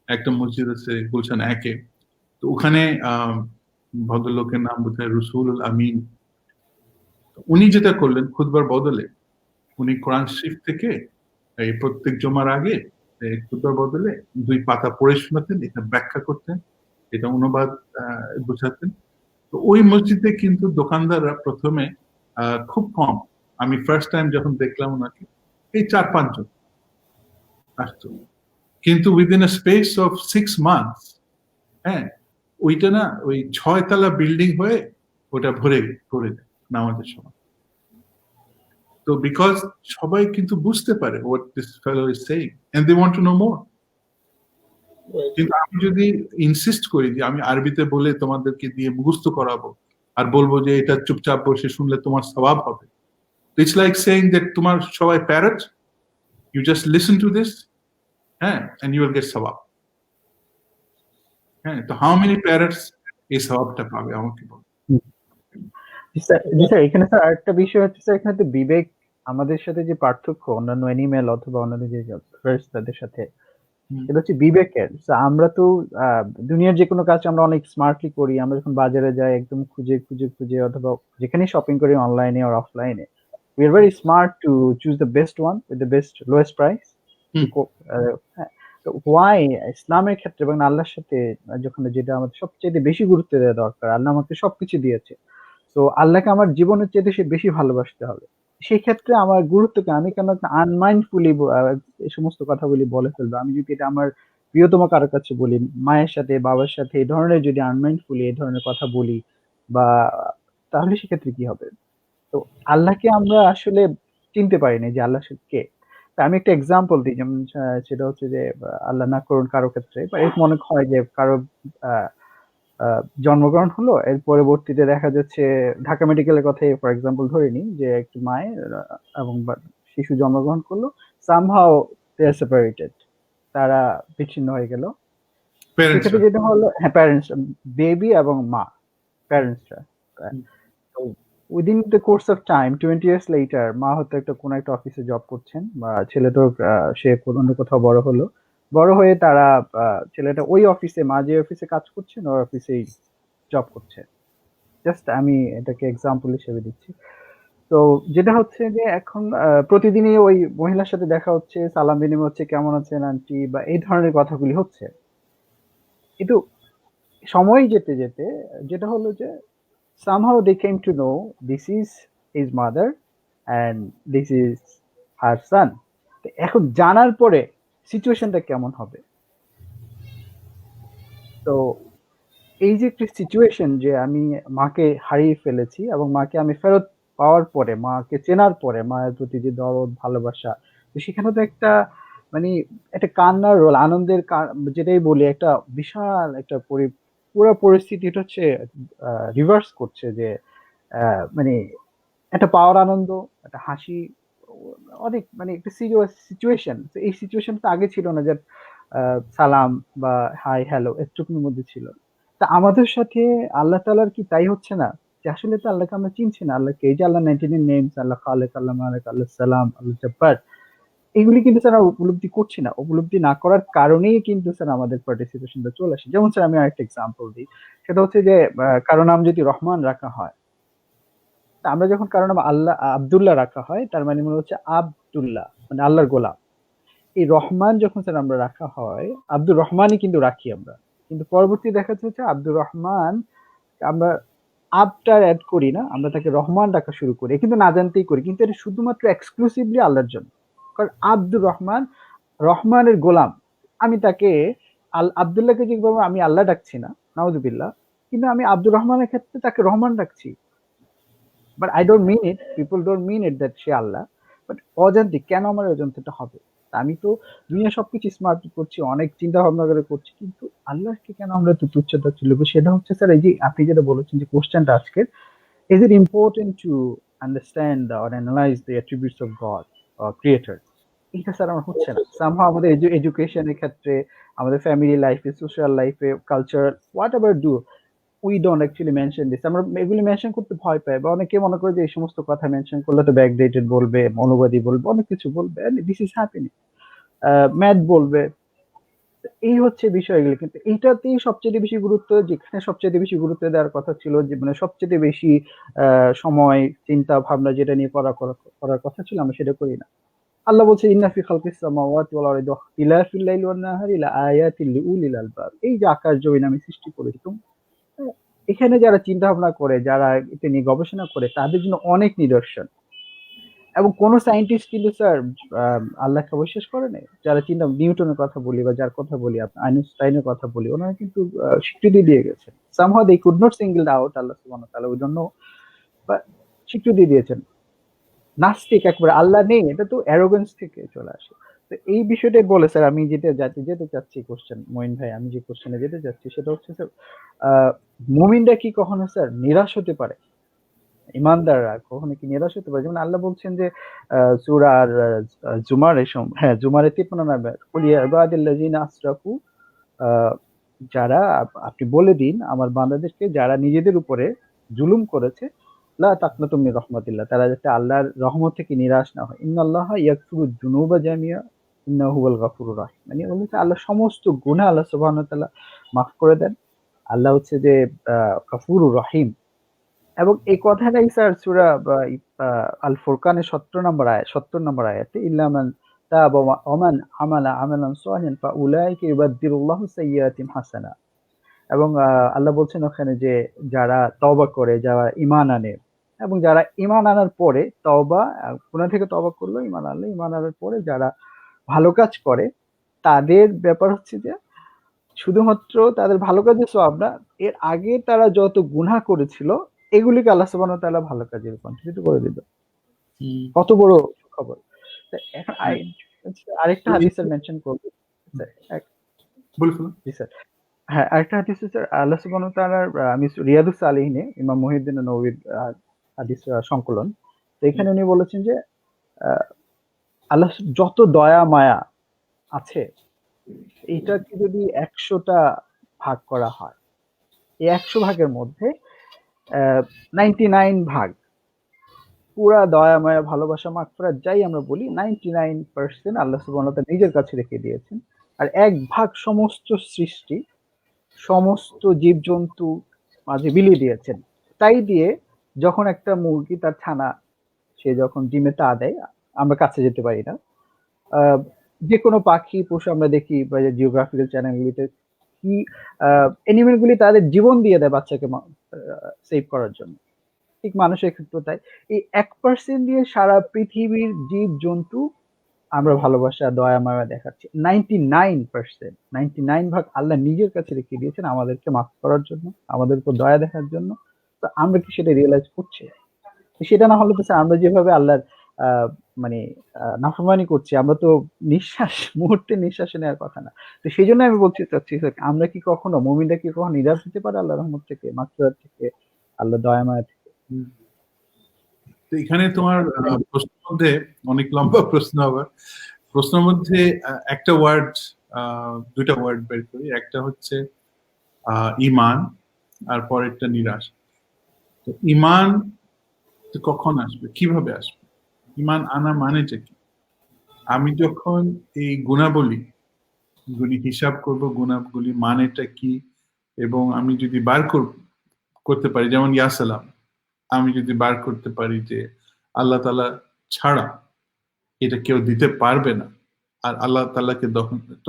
একটা মসজিদ আছে গুলশান 1-এ, তো ওখানে ভদ্রলোকের নাম বোধহয় রসুল আমিন। উনি যেটা করলেন খুতবার বদলে, উনি কোরআন শরীফ থেকে এই প্রত্যেক জমার আগে খুতবার বদলে 2 পাতা পড়ে শোনাতেন, এটা ব্যাখ্যা করতেন, এটা অনুবাদ বোঝাতেন। তো ওই মসজিদে কিন্তু দোকানদাররা প্রথমে খুব কম, আমি ফার্স্ট টাইম যখন দেখলাম ওনাকে, এই 4-5 জন আসতো, কিন্তু within a space of 6 months, হ্যাঁ, ওইটা না ওই 6 তলা বিল্ডিং হয়ে ওটা ভরে দেয় নামাজের সময়। তো বিকজ সবাই কিন্তু বুঝতে পারে what this fellow is saying and they want to know more. কিন্তু আমি যদি ইনসিস্ট করি যে আমি আরবিতে বলে তোমাদেরকে দিয়ে মুখস্থ করাবো আর বলবো যে এটা চুপচাপ বসে শুনলে তোমার সওয়াব হবে, ইটস লাইক সেইং দ্যাট তোমার সবাই parrot, you just listen to this, হ্যাঁ, and you will get সওয়াব। হ্যাঁ, তো হাউ মেনি প্যারটস এই সওয়াবটা পাবে আমাকে বল। জি স্যার, এখানে স্যার আরেকটা বিষয় হচ্ছে স্যার, এখানে তো বিবেক আমাদের সাথে যে পার্থক্য অন্যান্য অ্যানিমেল অথবা অন্যান্য যে বার্ডস তাদের সাথে, এটা হচ্ছে বিবেকের। So, আমরা তো দুনিয়ার যে কোনো কাজ আমরা অনেক স্মার্টলি করি। আমরা যখন বাজারে যাই একদম খুঁজে খুঁজে খুঁজে, অথবা যেখানে শপিং করি অনলাইনে আর অফলাইনে, we are very smart to choose the best one with the best lowest price. হ্যাঁ, তো why ইসলামের ক্ষেত্রে এবং আল্লাহর সাথে যখন যেটা আমাদের সবচেয়ে বেশি গুরুত্ব দেওয়া দরকার, আল্লাহ আমাকে সবকিছু দিয়েছে, তো আল্লাহকে আমার জীবনের চেয়ে সে বেশি ভালোবাসতে হবে। সেই ক্ষেত্রে আমার গুরুত্বকে আমি কেন আনমাইন্ডফুলি এই সমস্ত কথাগুলি বলে ফেলবো? আমি যদি এটা আমার প্রিয়তম কারোর কাছে বলি, মায়ের সাথে বাবার সাথে এই ধরনের যদি আনমাইন্ডফুলি এই ধরনের কথা বলি, বা তাহলে সেক্ষেত্রে কি হবে? তো আল্লাহকে আমরা আসলে চিনতে পারিনি যে আল্লাহ কে। তা আমি একটা এক্সাম্পল দিই, যেমন সেটা হচ্ছে যে আল্লাহ না করুন কারো ক্ষেত্রে, বা এরকম মনে হয় যে কারো জন্মগ্রহণ হলো, এর পরবর্তীতে দেখা যাচ্ছে ঢাকা মেডিকেলের কথাই ফর এক্সাম্পল ধরে নিই, যে একটি মায়ের এবং শিশু জন্মগ্রহণ করলো, সামহাও দে আর সেপারেটেড, তারা বিচ্ছিন্ন হয়ে গেল। সেক্ষেত্রে যেটা হলো, হ্যাঁ, প্যারেন্টস, বেবি এবং মা, প্যারেন্টসরা, তো within the course of time 20 years later, মা হয়তো কোনো একটা অফিসে জব করছেন, বা ছেলে তো সে অন্য কোথাও বড় হলো, বড় হয়ে তারা ছেলেটা ওই অফিসে, মা যে অফিসে কাজ করছেন ওই অফিসেই জব করছে। জাস্ট আমি এটাকে এক্সাম্পল হিসেবে দিচ্ছি। তো যেটা হচ্ছে যে এখন প্রতিদিনই ওই মহিলার সাথে দেখা হচ্ছে, সালাম বিনিময় হচ্ছে, কেমন আছেন আন্টি, বা এই ধরনের কথাগুলি হচ্ছে। কিন্তু সময় যেতে যেতে যেটা হলো যে somehow they came to know this is his mother and this is her son. এখন জানার পরে সিচুয়েশনটা কেমন হবে? তো এই যে একটা সিচুয়েশন, যে আমি মাকে হারিয়ে ফেলেছি এবং মাকে আমি ফেরত পাওয়ার পরে, মাকে চেনার পরে, মায়ের প্রতি যে দরদ ভালোবাসা, তো সেখানে তো একটা মানে একটা কান্নার রোল, আনন্দের যেটাই বলি, একটা বিশাল একটা পুরো পরিস্থিতিটা হচ্ছে রিভার্স করছে, যে মানে একটা পাওয়ার আনন্দ, একটা হাসি, অনেক মানে একটা সিরিয়াস সিচুয়েশন। এই সিচুয়েশনটা আগে ছিল না, যে সালাম বা হাই হ্যালো এতটুকুর মধ্যে ছিল। তা আমাদের সাথে আল্লাহ তাআলার কি তাই হচ্ছে না, যে আসলে তো আল্লাহকে আমরা চিনছি না? আল্লাহকে, এই যে আল্লাহ 99 নেমস, আল্লাহ খালেক, আল্লাহ মালিক, আল্লাহ সালাম, আল্লাহ জব্বার, এগুলি কিন্তু স্যার আমরা উপলব্ধি করছি না। উপলব্ধি না করার কারণেই কিন্তু স্যার আমাদের পার্টিসিপেশনটা চলে আসে। যেমন স্যার আমি আরেকটা এক্সাম্পল দিই, সেটা হচ্ছে যে কারো নাম যদি রহমান রাখা হয়, তা আমরা যখন কারো নাম আব্দুল্লাহ রাখা হয়, তার মানে মনে হচ্ছে আব্দুল্লাহ মানে আল্লাহর গোলাম। এই রহমান যখন স্যার আমরা রাখা হয়, আব্দুর রহমানই কিন্তু রাখি আমরা, কিন্তু পরবর্তী দেখা যাচ্ছে আব্দুর রহমান আমরা আবটার অ্যাড করি না, আমরা তাকে রহমান রাখা শুরু করি, কিন্তু না জানতেই করি, কিন্তু এটা শুধুমাত্র এক্সক্লুসিভলি আল্লাহর জন্য। কারণ আব্দুর রহমান, রহমানের গোলাম, আমি তাকে আব্দুল্লাহকে যেভাবে আমি আল্লাহ ডাকছি না, নাউজুবিল্লাহ, কিন্তু আমি আব্দুর রহমানের ক্ষেত্রে তাকে রহমান ডাকছি। But I don't mean it, people don't mean it that say Allah, but অজান্তে কেন আমার অজান্তেটা হবে? আমি তো দুনিয়া সবকিছু স্মার্ট করছি, অনেক চিন্তা ভাবনা করে করছি, কিন্তু আল্লাহকে কেন আমরা তো তুচ্ছতা তুলব? সেটা হচ্ছে স্যার এই যে আপনি যেটা বলেছেন যে কোশ্চেনটা আজকের, is it important to understand or analyze the attributes of God or Creator? এটা স্যার আমার হচ্ছে না। সামহাও আমাদের এডুকেশনের ক্ষেত্রে, আমাদের ফ্যামিলি লাইফে, সোশ্যাল লাইফে, culture, what ever do, we don't actually mention this. আমরা এগুলি মেনশন করতে ভয় পাই, বা অনেকে মনে করে যে এই সমস্ত কথা মেনশন করলে তো ব্যাকডেটেড বলবে, মনোবাদী বলবে, অনেক কিছু বলবে, দিস ইজ হ্যাপেনিং, ম্যাথ বলবে। এই হচ্ছে বিষয়গুলো। কিন্তু এইটাতেই সবচেয়ে বেশি গুরুত্ব, যেখানে সবচেয়ে বেশি গুরুত্ব দেওয়ার কথা ছিল, যে মানে সবচেয়ে বেশি সময় চিন্তা ভাবনা যেটা নিয়ে করার কথা ছিল, আমরা সেটা করি না। আল্লাহ বলছে ইন্না ফি খালকিস সামাওয়াতি ওয়াল আরদি ওয়াখতিলাফিল লাইলি ওয়ান নাহারি লাআয়াতিল লিউলিল আলবাব। এই যে আকাশ জমিন আমি সৃষ্টি করেছি, এখানে যারা চিন্তা ভাবনা করে, যারা এটা নিয়ে গবেষণা করে, তাদের জন্য অনেক নিদর্শন। এবং কোন সায়েন্টিস্ট কিন্তু স্যার আল্লাহকে অবিশ্বাস করে নাই। যারা চিন্তা, নিউটনের কথা বলি বা যার কথা বলি, আইনস্টাইনের কথা বলি, ওনারা কিন্তু স্বীকৃতি দিয়ে গেছেন। Somehow they could not single out Allah সুবহানাহু ওয়া তাআলা, উই ডোন্ট নো, বাট স্বীকৃতি দিয়েছেন। নাস্তিক একবারে আল্লাহ নেই, এটা তো অ্যারোগেন্স থেকে চলে আসে। তো এই বিষয়টাই বলে স্যার আমি যেতে চাচ্ছি কোশ্চেন, মঈন ভাই, আমি যে কোশ্চেনে যেতে চাচ্ছি সেটা হচ্ছে স্যার, মুমিনরা কি কখনো স্যার নিরাশ হতে পারে? ইমানদাররা কখনো কি নিরাশ হতে পারে? যেমন আল্লাহ বলছেন যে সূরার জুমার হ্যাঁ, জুমারে 53 নম্বর, কুল ইয়া ইবাদিল্লাযিনা আসরাফু, যারা আপনি বলে দিন আমার বান্দাদেরকে যারা নিজেদের উপরে জুলুম করেছে, লা তাকনাতু মির রাহমাতিল্লাহ, তারা যাতে আল্লাহর রহমত থেকে নিরাশ না হয়। ইন্নাল্লাহা ইয়াগফিরুয যুনুবা জামিআ ইন্নাহু হুয়াল গাফুরুর রাহিম। মানে বলছে আল্লাহ সমস্ত গুনাহ আল্লাহ সুবহানাহু ওয়া তাআলা মাফ করে দেন। আল্লাহ হচ্ছে যে গাফুরুর রহিম। এবং এই কথাটাই স্যার সূরা আল ফুরকানের 70 নম্বর আয়াতে, ইল্লা মান তাবা ওয়া মান আমালা আমালান সালিহান ফাউলাইকা ইউবাদদিলুল্লাহু সাইয়্যাতিহিম হাসানা। এবং আল্লাহ বলছেন ওখানে যে যারা তওবা করে, যারা ঈমান আনে, এবং যারা ঈমান আনার পরে তওবা, গুনাহ থেকে তওবা করলো, ঈমান আনলো, ঈমান আনার পরে যারা ভালো কাজ করে, তাদের ব্যাপার হচ্ছে যে শুধুমাত্র তাদের ভালো কাজের সওয়াব না, এর আগে তারা যত গুনাহ করেছিল এগুলিকে আল্লাহ সুবহানাহু ওয়া তাআলা ভালো কাজে রূপান্তরিত করে দিল। কত বড় খবর! তো এখন আরেকটা হাদিসের মেনশন করব স্যার। বলুন। জি স্যার। হ্যাঁ, আরেকটা হাদিস স্যার, আল্লাহ সুবহানাহু ওয়া তাআলার, আমি রিয়াদুস সালিহিনে ইমাম মুহিউদ্দিন নববীর হাদিস সংকলন। তো এখানে উনি বলেছেন যে আল্লাহ যত দয়া মায়া আছে, এইটাকে যদি 100টা ভাগ করা হয়, এই 100 ভাগের মধ্যে 99 ভাগ পুরা দয়া মায়া ভালোবাসা মাগফিরাত যাই আমরা বলি, 99% আল্লাহ সুবহানাহু ওয়া তাআলা নিজের কাছে রেখে দিয়েছেন। আর 1 ভাগ সমস্ত সৃষ্টি, সমস্ত জীবজন্তু মাঝে বিলিয়ে দিয়েছেন। তাই দিয়ে যখন একটা মুরগি তার ছানা, সে যখন ডিমে তা দেয়, আমরা কাছে যেতে পারি না। যে কোনো পাখি পশু আমরা দেখি বা জিওগ্রাফিক্যাল চ্যানেলগুলিতে, কি অ্যানিমেল গুলি তাদের জীবন দিয়ে দেয় বাচ্চাকে সেভ করার জন্য। ঠিক মানুষের ক্ষেত্রে তাই। এই 1% দিয়ে সারা পৃথিবীর জীব জন্তু আমরা ভালোবাসা দয়া মায়া দেখাচ্ছি। 99 ভাগ আল্লাহ নিজের কাছে রেখে দিয়েছেন আমাদেরকে মাফ করার জন্য, আমাদের উপর দয়া দেখার জন্য। তো আমরা কি সেটা রিয়েলাইজ করছি? সেটা না হলে তো স্যার আমরা যেভাবে আল্লাহর মানে নাফরমানি করছি, আমরা তো মুহূর্তে নিঃশ্বাস নেওয়ার কথা না। তো সেই জন্য আমি বলতে চাচ্ছি আমরা কি কখনো, মুমিনরা কি কখনো নিরাশ হতে পারে আল্লাহর রহমত থেকে, মাগফিরাত থেকে, আল্লাহ দয়া মায়া থেকে? তো এখানে তোমার প্রশ্নের মধ্যে অনেক লম্বা প্রশ্ন, আবার প্রশ্নের মধ্যে একটা ওয়ার্ড, দুইটা ওয়ার্ড বের করি। একটা হচ্ছে ঈমান, আর পরেরটা নিরাশ। তো ঈমান কখন আসবে, কিভাবে আসবে? ঈমান আনা মানেটা কি? আমি যখন এই গুণাবলী হিসাব করব, গুণাবলী মানেটা কি, এবং আমি যদি বার করতে পারি, যেমন ইয়াসালাম, আমি যদি বার করতে পারি যে আল্লাহ তাআলা ছাড়া এটা কেউ দিতে পারবে না, আর আল্লাহ তাআলাকে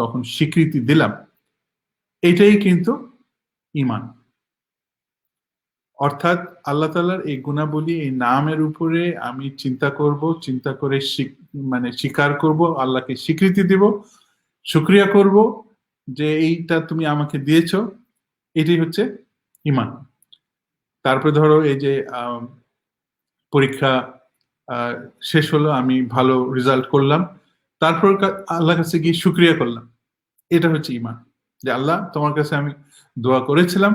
তখন স্বীকৃতি দিলাম, এটাই কিন্তু ঈমান। অর্থাৎ আল্লাহ তাআলার এই গুণাবলী, এই নামের উপরে আমি চিন্তা করব, চিন্তা করে মানে স্বীকার করব, আল্লাহকে স্বীকৃতি দিব, শুকরিয়া করব যে এইটা তুমি আমাকে দিয়েছো, এটাই হচ্ছে ঈমান। তারপরে ধরো এই যে পরীক্ষা শেষ হলো, আমি ভালো রেজাল্ট করলাম, তারপর আল্লাহর কাছে গিয়ে শুকরিয়া করলাম, এটা হচ্ছে ঈমান। যে আল্লাহ, তোমার কাছে আমি দোয়া করেছিলাম,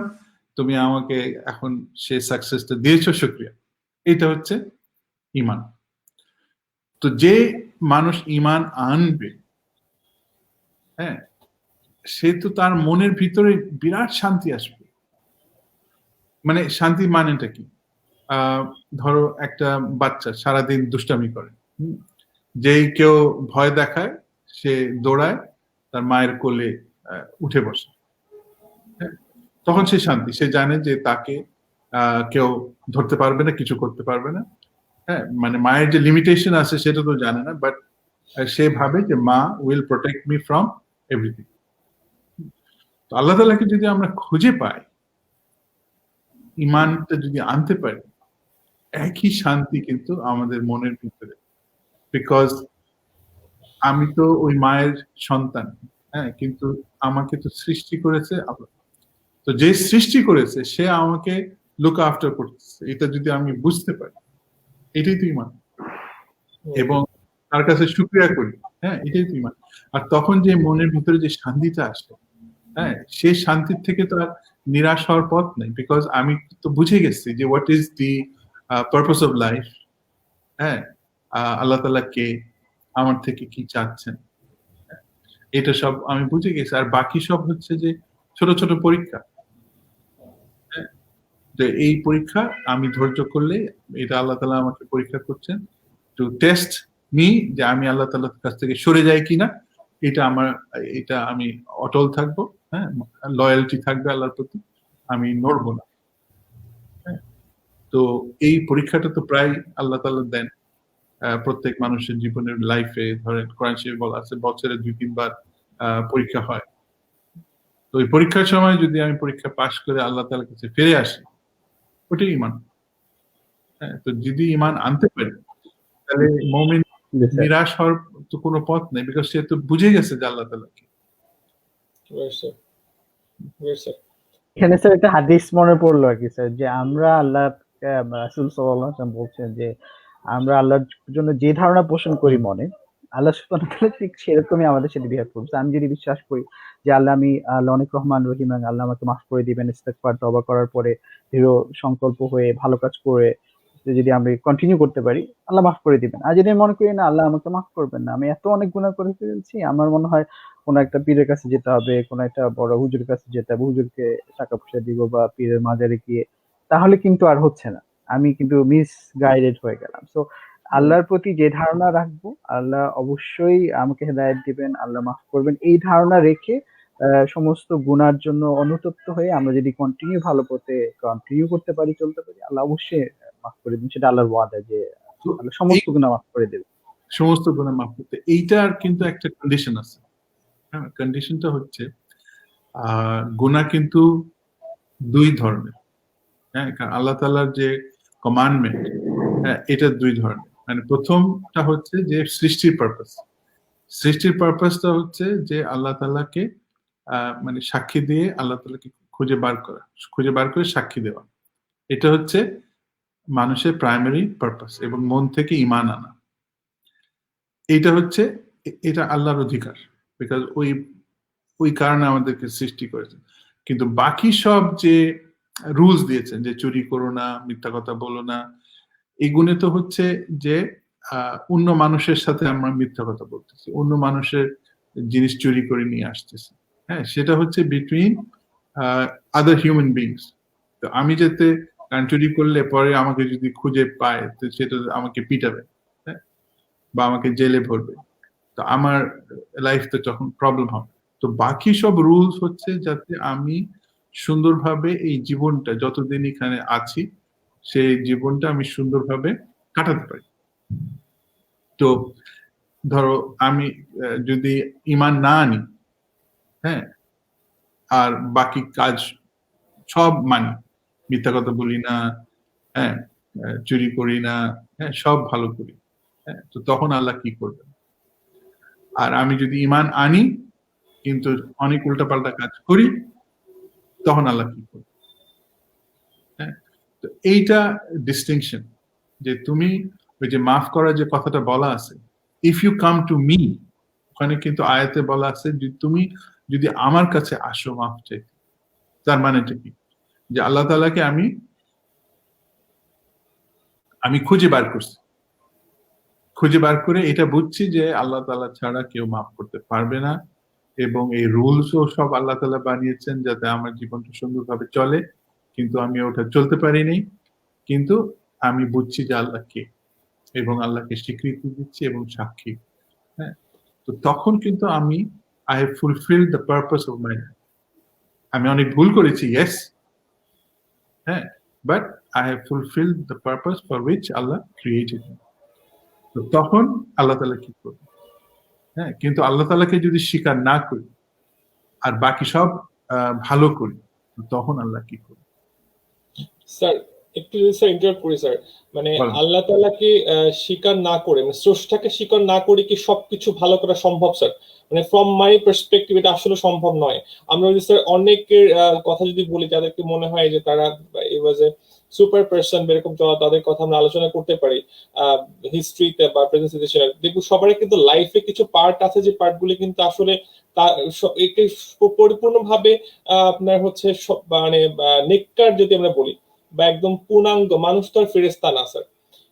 তুমি আমাকে এখন সে সাকসেসটা দিয়েছো, শুকরিয়া। এটা হচ্ছে ঈমান। তো যে মানুষ ঈমান আনবে, হ্যাঁ, সে তো তার মনের ভিতরে বিরাট শান্তি আসবে। মানে শান্তি মানেটা কি? ধরো একটা বাচ্চা সারাদিন দুষ্টামি করে, যেই কেউ ভয় দেখায় সে দৌড়ায় তার মায়ের কোলে উঠে বসে, হ্যাঁ? তখন সে শান্তি, সে জানে যে তাকে কেউ ধরতে পারবে না, কিছু করতে পারবে না, হ্যাঁ, মানে মায়ের যে লিমিটেশন আছে সেটা তো জানে না, বাট সে ভাবে যে মা will protect me from everything. তো আল্লাহ তাআলাকে যদি আমরা খুঁজে পাই, ইমানটা যদি আনতে পারি, একই শান্তি কিন্তু আমাদের মনের ভিতরে, বিকজ আমি তো ওই মায়ের সন্তান, হ্যাঁ, কিন্তু আমাকে তো সৃষ্টি করেছে আল্লাহ। তো যে সৃষ্টি করেছে সে আমাকে লুক আফটার করতেছে, এটা যদি আমি বুঝতে পারি, এটাই তো ইমান। এবং তার কাছে শুকরিয়া করি, হ্যাঁ, এটাই তো ইমান। আর তখন যে মনের ভিতরে যে শান্তিটা আসে, হ্যাঁ, সেই শান্তির থেকে তো আর নিরাশ হওয়ার পথ নেই, বিকজ আমি তো বুঝে গেছি যে what is the purpose of life, হ্যাঁ, আল্লাহ তাআলা কে, আমার থেকে কি চাচ্ছেন, এটা সব আমি বুঝে গেছি। আর বাকি সব হচ্ছে যে ছোট ছোট পরীক্ষা, হ্যাঁ, তো এই পরীক্ষা আমি ধৈর্য করলে, এটা আল্লাহ তাআলা আমাকে পরীক্ষা করছেন টু টেস্ট মি, যে আমি আল্লাহ তাআলার কাছ থেকে সরে যাই কিনা, এটা আমি অটল থাকবো, হ্যাঁ, লয়্যালটি থাকবে আল্লাহর প্রতি, আমি নড়বো না, হ্যাঁ। তো এই পরীক্ষাটা তো প্রায় আল্লাহ তাআলা দেন প্রত্যেক মানুষের জীবনের লাইফে। ধরেন কোরআন শরীফে বলা আছে বছরে 2-3 বার পরীক্ষা হয়। তো ওই পরীক্ষার সময় যদি আমি পরীক্ষা পাশ করে আল্লাহ তাআলার কাছে ফিরে আসি, ওটাই ঈমান। হ্যাঁ, তো যদি ঈমান আনতে পারি তাহলে মুমিন নিরাশ হওয়ার তো কোনো পথ নেই, বিকজ সে তো বুঝে গেছে যে আল্লাহ তাআলা কি। এখানে স্যার একটা হাদিস মনে পড়লো আর কি স্যার, যে আমরা আল্লাহ, রাসূল সাল্লাল্লাহু আলাইহি ওয়াসাল্লাম বলছেন যে আমরা আল্লাহর জন্য যে ধারণা পোষণ করি মনে, আল্লাহ সুবহানাহু ওয়া তাআলা ঠিক সেরকমই আমাদের সাথে বিহেভ করবে। আমি যদি বিশ্বাস করি যে আল্লাহ অনেক রহমান রহিম, এবং আল্লাহ আমাকে মাফ করে দিবেন, ইস্তেগফার তওবা করার পরে দৃঢ় সংকল্প হয়ে ভালো কাজ করে যদি আমি কন্টিনিউ করতে পারি, আল্লাহ মাফ করে দিবেন। আর যদি আমি মনে করি না আল্লাহ আমাকে মাফ করবেন না, আমি এত অনেক গুনাহ করে ফেলেছি, আমার মনে হয় কোন একটা পীরের কাছে যেতে হবে, কোন একটা বড় হুজুরের কাছে যেতে হবে, হুজুরকে টাকা পয়সা দিব বা পীরের মাজারে গিয়ে, তাহলে কিন্তু আর হচ্ছে না, আমি কিন্তু মিসগাইডেড হয়ে গেলাম। সো আল্লাহর প্রতি যে ধারণা রাখবো, আল্লাহ অবশ্যই আমাকে হেদায়েত দিবেন, আল্লাহ মাফ করবেন, এই ধারণা রেখে সমস্ত গুনার জন্য অনুতপ্ত হয়ে আমরা যদি কন্টিনিউ ভালো পথে কন্টিনিউ করতে পারি, চলতে পারি, আল্লাহ অবশ্যই মাফ করে দিবেন। সেটা আল্লাহর ওয়াদা যে আল্লাহ সমস্ত গুনাহ মাফ করে দেবেন। সমস্ত গুনাহ মাফ করতে এইটার কিন্তু একটা কন্ডিশন আছে, হ্যাঁ, কন্ডিশনটা হচ্ছে গুনাহ কিন্তু দুই ধরনের, হ্যাঁ, কারণ আল্লাহ তাআলার যে কমান্ডমেন্ট, হ্যাঁ, এটা দুই ধরনের। মানে প্রথমটা হচ্ছে যে সৃষ্টির পারপাস, সৃষ্টির পারপাসটা হচ্ছে যে আল্লাহ তাআলাকে মানে সাক্ষী দিয়ে আল্লাহ তাআলাকে খুঁজে বার করে সাক্ষী দেওয়া, এটা হচ্ছে মানুষের প্রাইমারি পারপাস, এবং মন থেকে ঈমান আনা, এটা আল্লাহর অধিকার, বিকজ ওই কারণে আমাদেরকে সৃষ্টি করেছেন। কিন্তু বাকি সব যে রুলস দিয়েছেন, যে চুরি করো না, মিথ্যা কথা বলো না, এগুলো তো হচ্ছে যে অন্য মানুষের সাথে আমরা মিথ্যা কথা বলতেছি, অন্য মানুষের জিনিস চুরি করে নিয়ে আসতেছি, হ্যাঁ, সেটা হচ্ছে বিটুইন আদার হিউম্যান বিংস। তো আমি যাতে চুরি করলে পরে আমাকে যদি খুঁজে পায়, তো সেটা আমাকে পিটাবে, হ্যাঁ, বা আমাকে জেলে ভরবে, তো আমার লাইফ তো তখন প্রবলেম হবে। তো বাকি সব রুলস হচ্ছে যাতে আমি সুন্দরভাবে এই জীবনটা, যতদিন এখানে আছি সেই জীবনটা আমি সুন্দরভাবে কাটাতে পারি। তো ধরো আমি যদি ঈমান না আনি, হ্যাঁ, আর বাকি কাজ সব মানি, মিথ্যা কথা বলি না, হ্যাঁ, চুরি করি না, হ্যাঁ, সব ভালো করি, হ্যাঁ, তো তখন আল্লাহ কি করবেন? আর আমি যদি ঈমান আনি কিন্তু অনেক উল্টাপাল্টা কাজ করি, তখন আল্লাহ কি করবে? হ্যাঁ, তো এইটা ডিস্টিংশন, যে তুমি ওই যে মাফ করার যে কথাটা বলা আছে, if you come to me, ওখানে কিন্তু আয়াতে বলা আছে যে তুমি যদি আমার কাছে আসো মাফ চাইতে, তার মানেটা কি? যে আল্লাহ তাআলাকে আমি খুঁজে বার করছি, খুঁজে বার করে এটা বুঝছি যে আল্লাহ তাআলা ছাড়া কেউ মাফ করতে পারবে না, এবং এই রুলসও সব আল্লাহ তাআলা বানিয়েছেন যাতে আমার জীবনটা সুন্দরভাবে চলে, কিন্তু আমি ওটা চলতে পারিনি। কিন্তু আমি বুঝছি যে আল্লাহ কে, এবং আল্লাহকে স্বীকৃতি দিচ্ছি এবং সাক্ষী। হ্যাঁ, তো তখন কিন্তু আমি I have fulfilled the purpose of my life. আমি অনেক ভুল করেছি, ইয়েস, হ্যাঁ, but I have fulfilled the purpose for which Allah created me. তো তখন আল্লাহ তাআলা কি করবে? হ্যাঁ, কিন্তু আল্লাহ তাআলাকে যদি স্বীকার না করি আর বাকি সব ভালো করি, তখন আল্লাহ কি করবে? স্যার একটু যদি স্যার ইন্টারাপ্ট করি স্যার, মানে বলেন। আল্লাহ তাআলাকে স্বীকার না করে, মানে স্রষ্টাকে স্বীকার না করে কি সবকিছু ভালো করা সম্ভব স্যার? মানে ফ্রম মাই পার্সপেক্টিভ এটা আসলে সম্ভব নয়। আমরা যদি স্যার অনেকের কথা যদি বলি, যাদেরকে মনে হয় যে তারা ওয়াজ এ সুপার পারসন, এরকম তাদের কথা আমরা আলোচনা করতে পারি হিস্ট্রিতে বা প্রেজেন্ট সিচুয়েশনে, দেখবো সবারই কিন্তু লাইফে কিছু পার্ট আছে যে পার্টগুলি কিন্তু আসলে একে পরিপূর্ণভাবে আপনার হচ্ছে মানে নেককার যদি আমরা বলি, বা একদম পূর্ণাঙ্গ মানুষ তো আর ফেরেশতা না স্যার,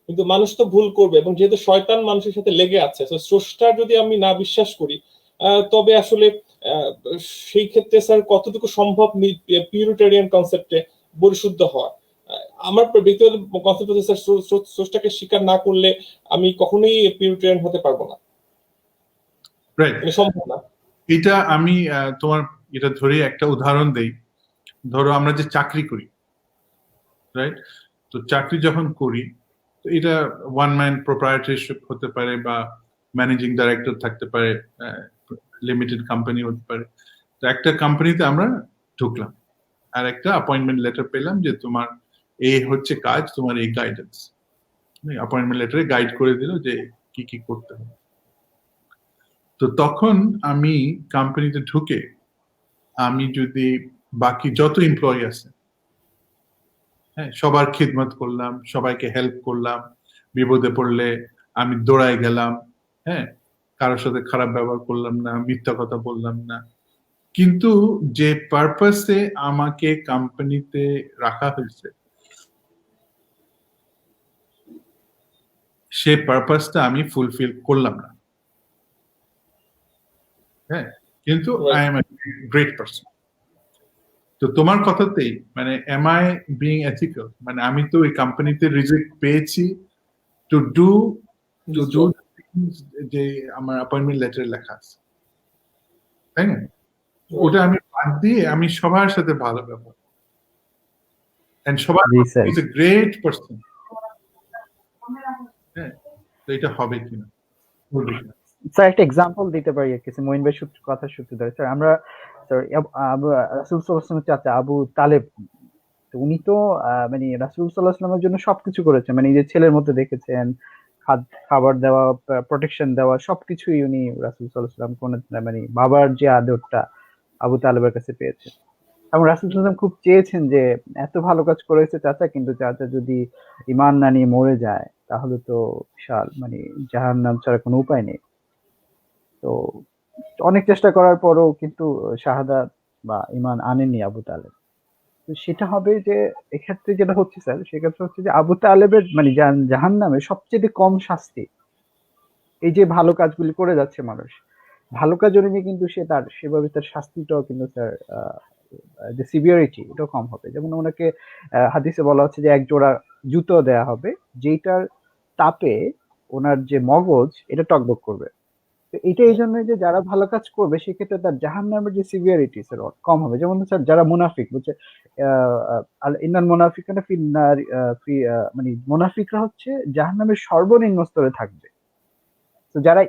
কিন্তু মানুষ তো ভুল করবে, এবং যেহেতু শয়তান মানুষের সাথে লেগে আছে, তো স্রষ্টার যদি আমি না বিশ্বাস করি, তবে আসলে আহ, সেই ক্ষেত্রে স্যার কতটুকু সম্ভব পিউরিটেরিয়ান কনসেপ্টে পরিশুদ্ধ হওয়া? আমার ব্যক্তিগত কনসেপ্ট হচ্ছে স্যার, স্রষ্টাকে স্বীকার না করলে আমি কখনোই পিউরিটেরিয়ান হতে পারবো না, রাইট, মানে সম্ভব না। এটা আমি তোমার এটা ধরে একটা উদাহরণ দেই। ধরো আমরা যে চাকরি করি, রাইট, তো চাকরি যখন করি, তো এটা ওয়ান ম্যান প্রোপ্রাইটারশিপ হতে পারে, বা ম্যানেজিং ডাইরেক্টর থাকতে পারে, লিমিটেড কোম্পানি হতে পারে। তো একটা কোম্পানিতে আমরা ঢুকলাম, আর একটা অ্যাপয়েন্টমেন্ট লেটার পেলাম যে তোমার এই হচ্ছে কাজ, তোমার এই গাইডেন্স। অ্যাপয়েন্টমেন্ট লেটারে গাইড করে দিল যে কি কি করতে হবে। তো তখন আমি কোম্পানিতে ঢুকে আমি যদি বাকি যত এমপ্লয়ি আছে, হ্যাঁ, সবার খিদমত করলাম, সবাইকে হেল্প করলাম, বিপদে পড়লে আমি দৌড়ায় গেলাম, হ্যাঁ, কারোর সাথে খারাপ ব্যবহার করলাম না, মিথ্যা কথা বললাম না, কিন্তু যে পারপাসে আমাকে কোম্পানিতে রাখা হয়েছে সেই পারপাসটা আমি ফুলফিল করলাম না, হ্যাঁ, কিন্তু I M A great person. তো তোমার কথাতেই মানে এম আই বিং এথিক্যাল, মানে আমি তো ওই কোম্পানিতে রিজেক্ট পেয়েছি টু ডু যে আমার অ্যাপয়েন্টমেন্ট লেটারে লেখা আছে, তাই না? ওটা আমি বাদ দিয়ে আমি সবার সাথে ভালো ব্যবহার, এন্ড সবার জি sir. Is a great person. হ্যাঁ, তো এটা হবে কিনা, বলবে কিনা? স্যার একটা এক্সাম্পল দিতে পারি কিছু, মঈন ভাই কথা সূত্র ধরে। স্যার আমরা স্যার রাসূল সাল্লাল্লাহু আলাইহি ওয়াসাল্লামের চাচা আবু তালেব, তো উনি তো মানে রাসূল সাল্লাল্লাহু আলাইহি ওয়াসাল্লামের জন্য সবকিছু করেছেন, মানে নিজের ছেলের মধ্যে দেখেছেন, খাবার দেওয়া, প্রোটেকশন দেওয়া, সবকিছুই উনি রাসূল সাল্লাল্লাহু আলাইহি ওয়াসাল্লাম কোন মানে বাবার যে আদরটা আবু তালেবের কাছে পেয়েছেন। এবং রাসূল সাল্লাল্লাহু আলাইহি ওয়াসাল্লাম খুব চেয়েছেন যে এত ভালো কাজ করেছে চাচা, কিন্তু চাচা যদি ঈমান না নিয়ে মরে যায় তাহলে তো বিশাল মানে জাহান্নাম ছাড়া কোনো উপায় নেই। তো অনেক চেষ্টা করার পরও কিন্তু শাহাদাত বা ঈমান আনেনি আবু তালেব। তো সেটা হবে যে এক্ষেত্রে যেটা হচ্ছে স্যার, সেক্ষেত্রে হচ্ছে যে আবু তালেবের মানে জাহান্নামে সবচেয়ে কম শাস্তি এই যে ভালো কাজগুলি করে যাচ্ছে মানুষ, ভালো কাজ অনুযায়ী কিন্তু সে তার সেভাবে তার শাস্তিটাও কিন্তু স্যার যে সিভিয়ারিটি এটাও কম হবে। যেমন ওনাকে হাদিসে বলা হচ্ছে যে এক জোড়া জুতো দেয়া হবে, যেটার তাপে ওনার যে মগজ এটা টকবক করবে। তো এটা এই জন্য যে যারা ভালো কাজ করবে সেক্ষেত্রে তার জাহান্নামের যে সিভিয়ারিটি স্যার কম হবে। যেমন স্যার যারা মুনাফিক বলছে ইন্নাল মুনাফিকানা ফিন্নার, মানে মুনাফিকরা হচ্ছে জাহান্নামের সর্বনিম্ন স্তরে থাকবে। তো যারা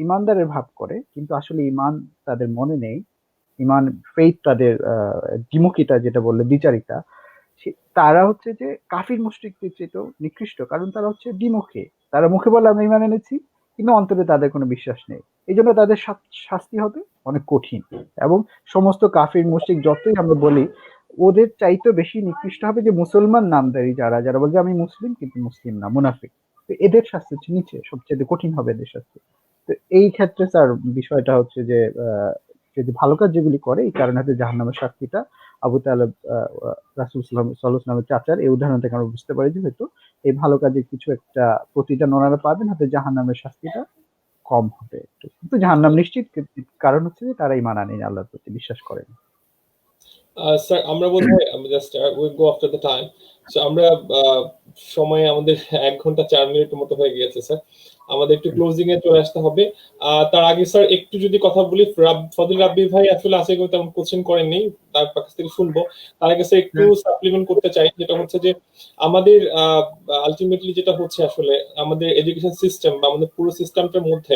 ইমানদারের ভাব করে কিন্তু আসলে ইমান তাদের মনে নেই, ইমান ফেইথ তাদের দ্বিমুখিতা যেটা বললে দ্বিচারিতা, তারা হচ্ছে যে কাফির মুশরিকদের চেয়েও নিকৃষ্ট, কারণ তারা হচ্ছে দ্বিমুখী। তারা মুখে বলে আমরা ইমান এনেছি, কিন্তু অন্তরে তাদের কোনো বিশ্বাস নেই। এই জন্য তাদের শাস্তি হবে অনেক কঠিন। এবং সমস্ত কাফির মুশরিক যতই আমরা বলি, ওদের চাইতে বেশি নিকৃষ্ট হবে যে মুসলমান নামধারী যারা যারা বলছে আমি মুসলিম কিন্তু মুসলিম না, মুনাফিক। তো এদের শাস্তি হচ্ছে নিচে, সবচেয়ে কঠিন হবে এদের শাস্তি। তো এই ক্ষেত্রে স্যার বিষয়টা হচ্ছে যে যদি ভালো কাজ যেগুলি করে এই কারণে হয়তো জাহান্নামের শাস্তিটা আবু তালেব রাসূল সাল্লাল্লাহু আলাইহি ওয়াসাল্লামের চাচার, এই উদাহরণ থেকে আমরা বুঝতে পারি যে হয়তো এই ভালো কাজে কিছু একটা প্রতিদান ওনারা পাবেন, হয়তো জাহান্নামের শাস্তিটা কম হবে একটু, কিন্তু জাহান্নাম নিশ্চিত, কারণ হচ্ছে যে তারা ঈমান আনেনি, আল্লাহর প্রতি বিশ্বাস করেন। স্যার আমরা বোধহয় just will go after the time. So আমরা সময় আমাদের 1 ঘন্টা 4 মিনিটের মতো হয়ে গিয়েছে স্যার, আমাদের একটু ক্লোজিং এ চলে আসতে হবে। তার আগে স্যার একটু যদি কথা বলি, ফজল রাব্বি ভাই আসলে আশা করি তেমন কোশ্চেন করেননি, তার কাছ থেকে শুনবো। তার আগে স্যার একটু সাপ্লিমেন্ট করতে চাই, যেটা হচ্ছে যে আমাদের আলটিমেটলি যেটা হচ্ছে আসলে আমাদের এডুকেশন সিস্টেম বা আমাদের পুরো সিস্টেমটার মধ্যে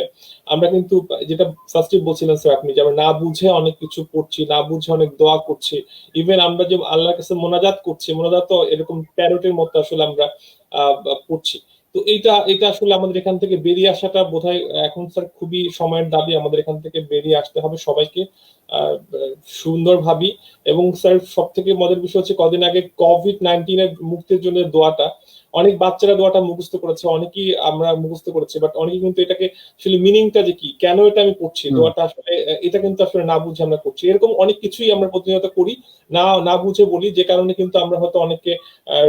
আমরা কিন্তু যেটা ফার্স্টে বলছিলেন স্যার আপনি, যে আমরা না বুঝে অনেক কিছু পড়ছি, না বুঝে অনেক দোয়া করছি, ইভেন আমরা যে আল্লাহর কাছে মোনাজাত করছি, মোনাজাত তো এরকম প্যারোটের মতো আসলে আমরা পড়ছি। তো এটা আসলে আমাদের এখান থেকে বেরিয়ে আসাটা বোধহয় এখন স্যার খুবই সময়ের দাবি, আমাদের এখান থেকে বেরিয়ে আসতে হবে সবাইকে সুন্দর ভাবি। এবং স্যার সব থেকে মজার বিষয় হচ্ছে কদিন আগে COVID-19 এর মুক্তির জন্য দোয়াটা অনেক বাচ্চারা দোয়াটা মুখস্থ করেছে, অনেকেই আমরা মুখস্থ করেছি, বাট অনেকে কিন্তু এটাকে আসলে মিনিংটা যে কি, কেন এটা আমি পড়ছি দোয়াটা আসলে, এটা কিন্তু আসলে না বুঝে আমরা করছি। এরকম অনেক কিছুই আমরা প্রতিনিয়ত করি, না বুঝে বলি, যে কারণে কিন্তু আমরা হয়তো অনেকে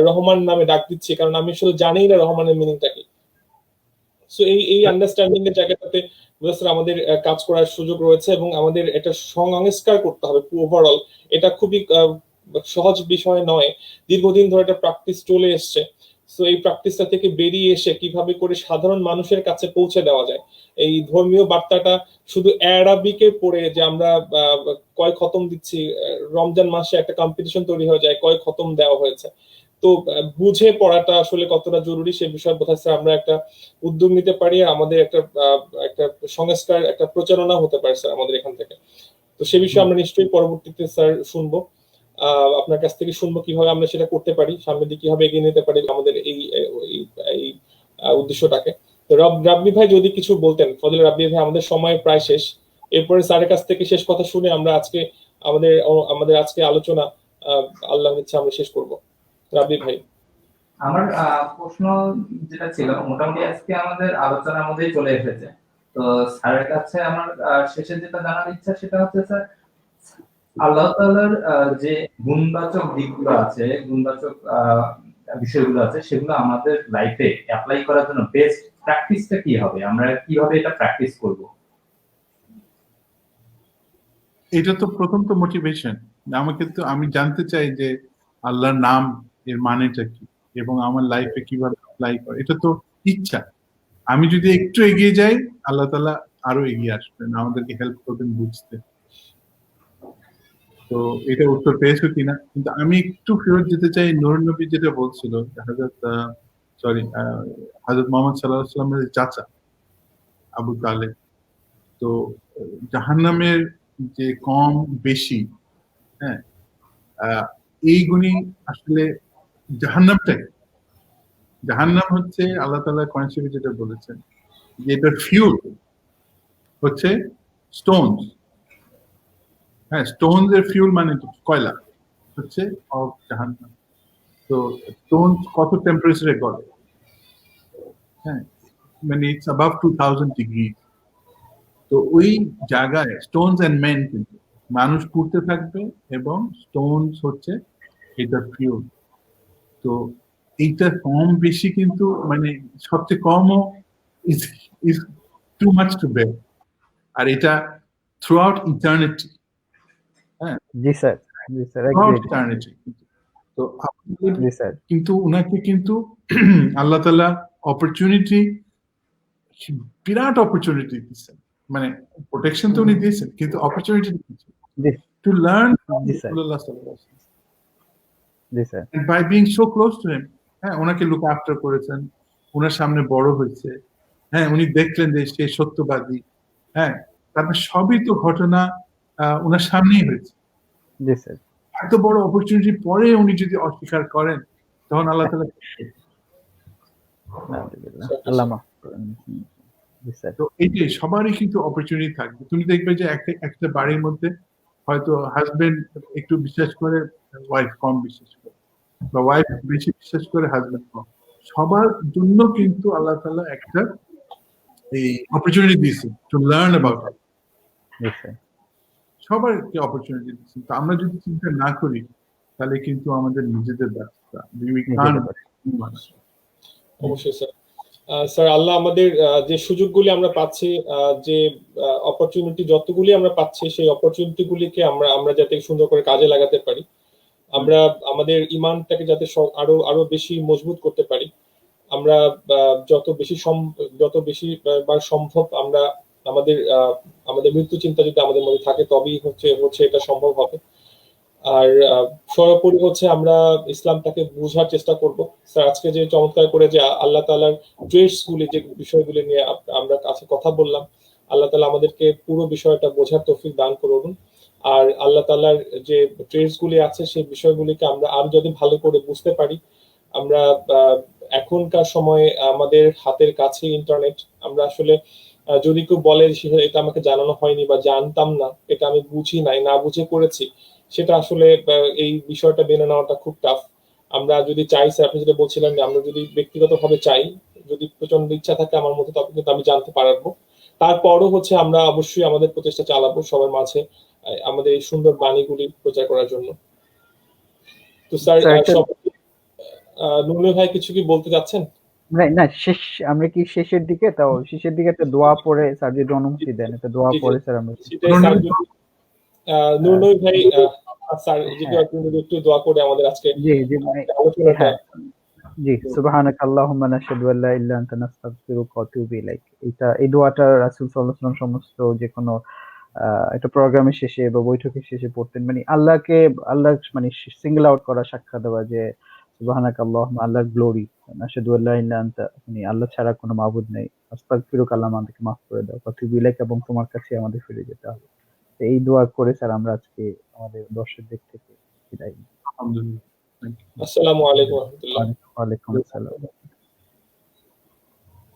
রহমান নামে ডাক দিচ্ছি, কারণ আমি আসলে জানি না রহমানের মিনিংটা কি। সো এই আন্ডারস্ট্যান্ডিং এর জায়গাটাতে স্যার আমাদের কাজ করার সুযোগ রয়েছে, এবং আমাদের এটা সংস্কার করতে হবে ওভারঅল। এটা খুবই সহজ বিষয় নয়, দীর্ঘদিন ধরে এটা প্র্যাকটিস চলে এসছে। সো এই প্র্যাকটিসটা থেকে বেরিয়ে এসে কিভাবে করে সাধারণ মানুষের কাছে পৌঁছে দেওয়া যায় এই ধর্মীয় বার্তাটা, শুধু অ্যারাবিকে পড়ে যে আমরা কয় খতম দিচ্ছি, রমজান মাসে একটা কম্পিটিশন তৈরি হয়ে যায় কয় খতম দেওয়া হয়েছে। তো বুঝে পড়াটা আসলে কতটা জরুরি সে বিষয়ে বোধহয় স্যার আমরা একটা উদ্যোগ নিতে পারি, আমাদের একটা সংস্কার, একটা প্রচারণা হতে পারে স্যার আমাদের এখান থেকে। তো সে বিষয়ে আমরা নিশ্চয়ই পরবর্তীতে স্যার শুনবো, আপনার কাছ থেকে শুনবো কিভাবে আমরা সেটা করতে পারি, সামনের দিকে কিভাবে এগিয়ে নিতে পারি আমাদের এই উদ্দেশ্যটাকে। তো রাব্বি ভাই যদি কিছু বলতেন, ফজল রাব্বি ভাই, আমাদের সময় প্রায় শেষ। এরপরে স্যারের কাছ থেকে শেষ কথা শুনে আমরা আজকে আমাদের আজকে আলোচনা আল্লাহর ইচ্ছা আমরা শেষ করব। রাব্বি ভাই। আমার প্রশ্ন যেটা ছিল মোটামুটি আজকে আমাদের আলোচনার মধ্যেই চলে এসেছে। তো স্যারের কাছে আমার শেষে যেটা জানার ইচ্ছা সেটা হচ্ছে স্যার, আল্লাহ তাআলার যে গুণবাচক দিকগুলো আছে, গুণবাচক বিষয়গুলো আছে, সেগুলো আমাদের লাইফে অ্যাপ্লাই করার জন্য বেস্ট প্র্যাকটিসটা কি হবে, আমরা কিভাবে এটা প্র্যাকটিস করব? এটা তো প্রথম তো মোটিভেশন। আমি জানতে চাই যে আল্লাহর নাম এর মানেটা কি এবং আমার লাইফে কিভাবে অ্যাপ্লাই করে, এটা তো ইচ্ছা। আমি যদি একটু এগিয়ে যাই, আল্লাহ তাআলা আরো এগিয়ে আসবেন, আমাদেরকে হেল্প করবেন বুঝতে। তো এটা উত্তর পেয়েছো কিনা, কিন্তু আমি একটু ফেরত যেতে চাই নূর নবী যেটা বলছিল, হযরত মুহাম্মদ সাল্লাল্লাহু আলাইহি ওয়াসাল্লামের চাচা আবু তালেব। তো জাহান্নামের যে কম বেশি, হ্যাঁ, এইগুলি আসলে জাহান্নাম হচ্ছে আল্লাহ তাআলা কোরআন শরীফে যেটা বলেছেন যে এটার ফিউল হচ্ছে স্টোনস। হ্যাঁ, স্টোনস এর ফিউল মানে কয়লা হচ্ছে অফ জাহান্নাম। তো স্টোন কত টেম্পারেচারে গলে, হ্যাঁ, মানে ইটস অ্যাবাভ 2000 ডিগ্রি। তো ওই জায়গায় স্টোনস এন্ড মেন, কিন্তু মানুষ পুড়তে থাকবে এবং স্টোনস হচ্ছে এটা ফিউল। তো এইটা কম বেশি কিন্তু মানে সবচেয়ে কমও is too much to bear, আর এটা থ্রু আউট ইটার্নিটি। হ্যাঁ, জি স্যার, জি sir, throughout agreed. Eternity. তো জি স্যার। কিন্তু উনাকে কিন্তু আল্লাহ তাআলা অপরচুনিটি, বিরাট অপরচুনিটি দিচ্ছেন, মানে প্রোটেকশন তো উনি দিয়েছেন, কিন্তু অপরচুনিটি দিচ্ছেন জি টু লার্ন জি স্যার, রাসূলুল্লাহ সাল্লাল্লাহু আলাইহি ওয়াসাল্লাম, জি sir. and by being so close to him, হ্যাঁ, ওনাকে লুক আফটার করেছেন, ওনার সামনে বড় হয়েছে, হ্যাঁ, উনি দেখলেন যে সে সত্যবাদী, হ্যাঁ, তারপর সবই তো ঘটনা ওনার সামনেই হয়েছে। জি স্যার। এত বড় অপরচুনিটি পরে উনি যদি অস্বীকার করেন, তখন আল্লাহ তাআলা আলহামদুলিল্লাহ, আল্লাহ মাফ করেন। জি স্যার। তো এইটাই, সবারই কিন্তু অপরচুনিটি থাকবে। তুমি দেখবে যে একটা বাড়ির মধ্যে হয়তো হাজবেন্ড একটু বিশ্বাস করে, ওয়াইফ কম বিশ্বাস করে, বা ওয়াইফ বেশি বিশ্বাস করে, হাজবেন্ড কম। সবার জন্য কিন্তু আল্লাহ তাআলা একটা এই অপরচুনিটি দিয়েছে to learn about it. G sir. সবাইকে অপরচুনিটি দিচ্ছেন। তো আমরা যদি চিন্তা না করি তাহলে কিন্তু আমাদের নিজেদের ব্যর্থতা। We can't do much. অবশ্যই স্যার। স্যার আল্লাহ আমাদের যে সুযোগগুলি আমরা পাচ্ছি, যে অপরচুনিটি যতগুলি আমরা পাচ্ছি, সেই অপরচুনিটি গুলিকে আমরা যাতে সুন্দর করে কাজে লাগাতে পারি, আমরা আমাদের ইমানটাকে যাতে আরো আরো বেশি মজবুত করতে পারি, আমরা যত বেশি বার সম্ভব আমরা আমাদের আমাদের মৃত্যু চিন্তা যদি আমাদের মধ্যে থাকে, তবেই হচ্ছে এটা সম্ভব হবে। আর সর্বোপরি হচ্ছে আমরা ইসলামটাকে বোঝার চেষ্টা করব। স্যার আজকে যে চমৎকার করে যে আল্লাহ তাআলার ট্রেডস গুলি, যে বিষয়গুলি নিয়ে আমরা কাছে কথা বললাম, আল্লাহ তাআলা আমাদেরকে পুরো বিষয়টা বোঝার তৌফিক দান করুন। আর আল্লাহ তাআলার যে ট্রেডস গুলি আছে সেই বিষয়গুলিকে আমরা আরো যদি ভালো করে বুঝতে পারি, আমরা এখনকার সময়ে আমাদের হাতের কাছে ইন্টারনেট, আমরা আসলে যদি কেউ বলে এটা আমাকে জানানো হয়নি বা জানতাম না, এটা আমি বুঝি নাই, না বুঝে করেছি, সেটা আসলে এই বিষয়টা মেনে নেওয়াটা খুব টাফ। আমরা যদি চাই, স্যার আপনি যেটা বলছিলেন, যে আমরা যদি ব্যক্তিগতভাবে চাই, যদি প্রচন্ড ইচ্ছা থাকে আমার মধ্যে, তবে কিন্তু আমি জানতে পারবো। তারপরও হচ্ছে আমরা অবশ্যই আমাদের প্রচেষ্টা চালাবো সবার মাঝে আমাদের এই সুন্দর বাণীগুলি প্রচার করার জন্য। তো স্যার নুরুল ভাই কিছু কি বলতে যাচ্ছেন? না, আমরা কি শেষের দিকে, তাও শেষের দিকে একটা দোয়া পড়ে স্যার যদি অনুমতি দেন, একটা দোয়া পড়ে স্যার আমরা সেটাই স্যার, নুরুল ভাই স্যার যদি একটু দোয়া করে আমাদের আজকে আলোচনাটা। জি, সুবহানাকা আল্লাহুম্মা নাশহাদু আল্লা ইলাহা ইল্লা আনতা নাস্তাগফিরুকা ওয়া আতুবু ইলাইক। এই দোয়াটা রাসূল সাল্লাল্লাহু আলাইহি ওয়াসাল্লাম সমস্ত যে কোনো একটা প্রোগ্রামের শেষে বা বৈঠকের শেষে পড়তেন। মানে আল্লাহ মানে সিঙ্গল আউট করা, সাক্ষ্য দেওয়া যে সুবহানাকা আল্লাহুম্মা, আল্লাহর গ্লোরি, নাশহাদু আল্লা ইলাহা ইল্লা আনতা, মানে আল্লাহ ছাড়া কোনো মাবুদ নেই, আস্তাগফিরুকা, আল্লাহ আমাদেরকে মাফ করে দাও, ওয়া আতুবু ইলাইক, এবং তোমার কাছে আমাদের ফিরে যেতে হবে। এই দোয়া করে স্যার আমরা আজকে আমাদের দর্শকদের থেকে বিদায় নিই। আলহামদুলিল্লাহ। আসসালামু আলাইকুম ওয়া রাহমাতুল্লাহ। ওয়া আলাইকুম আসসালাম।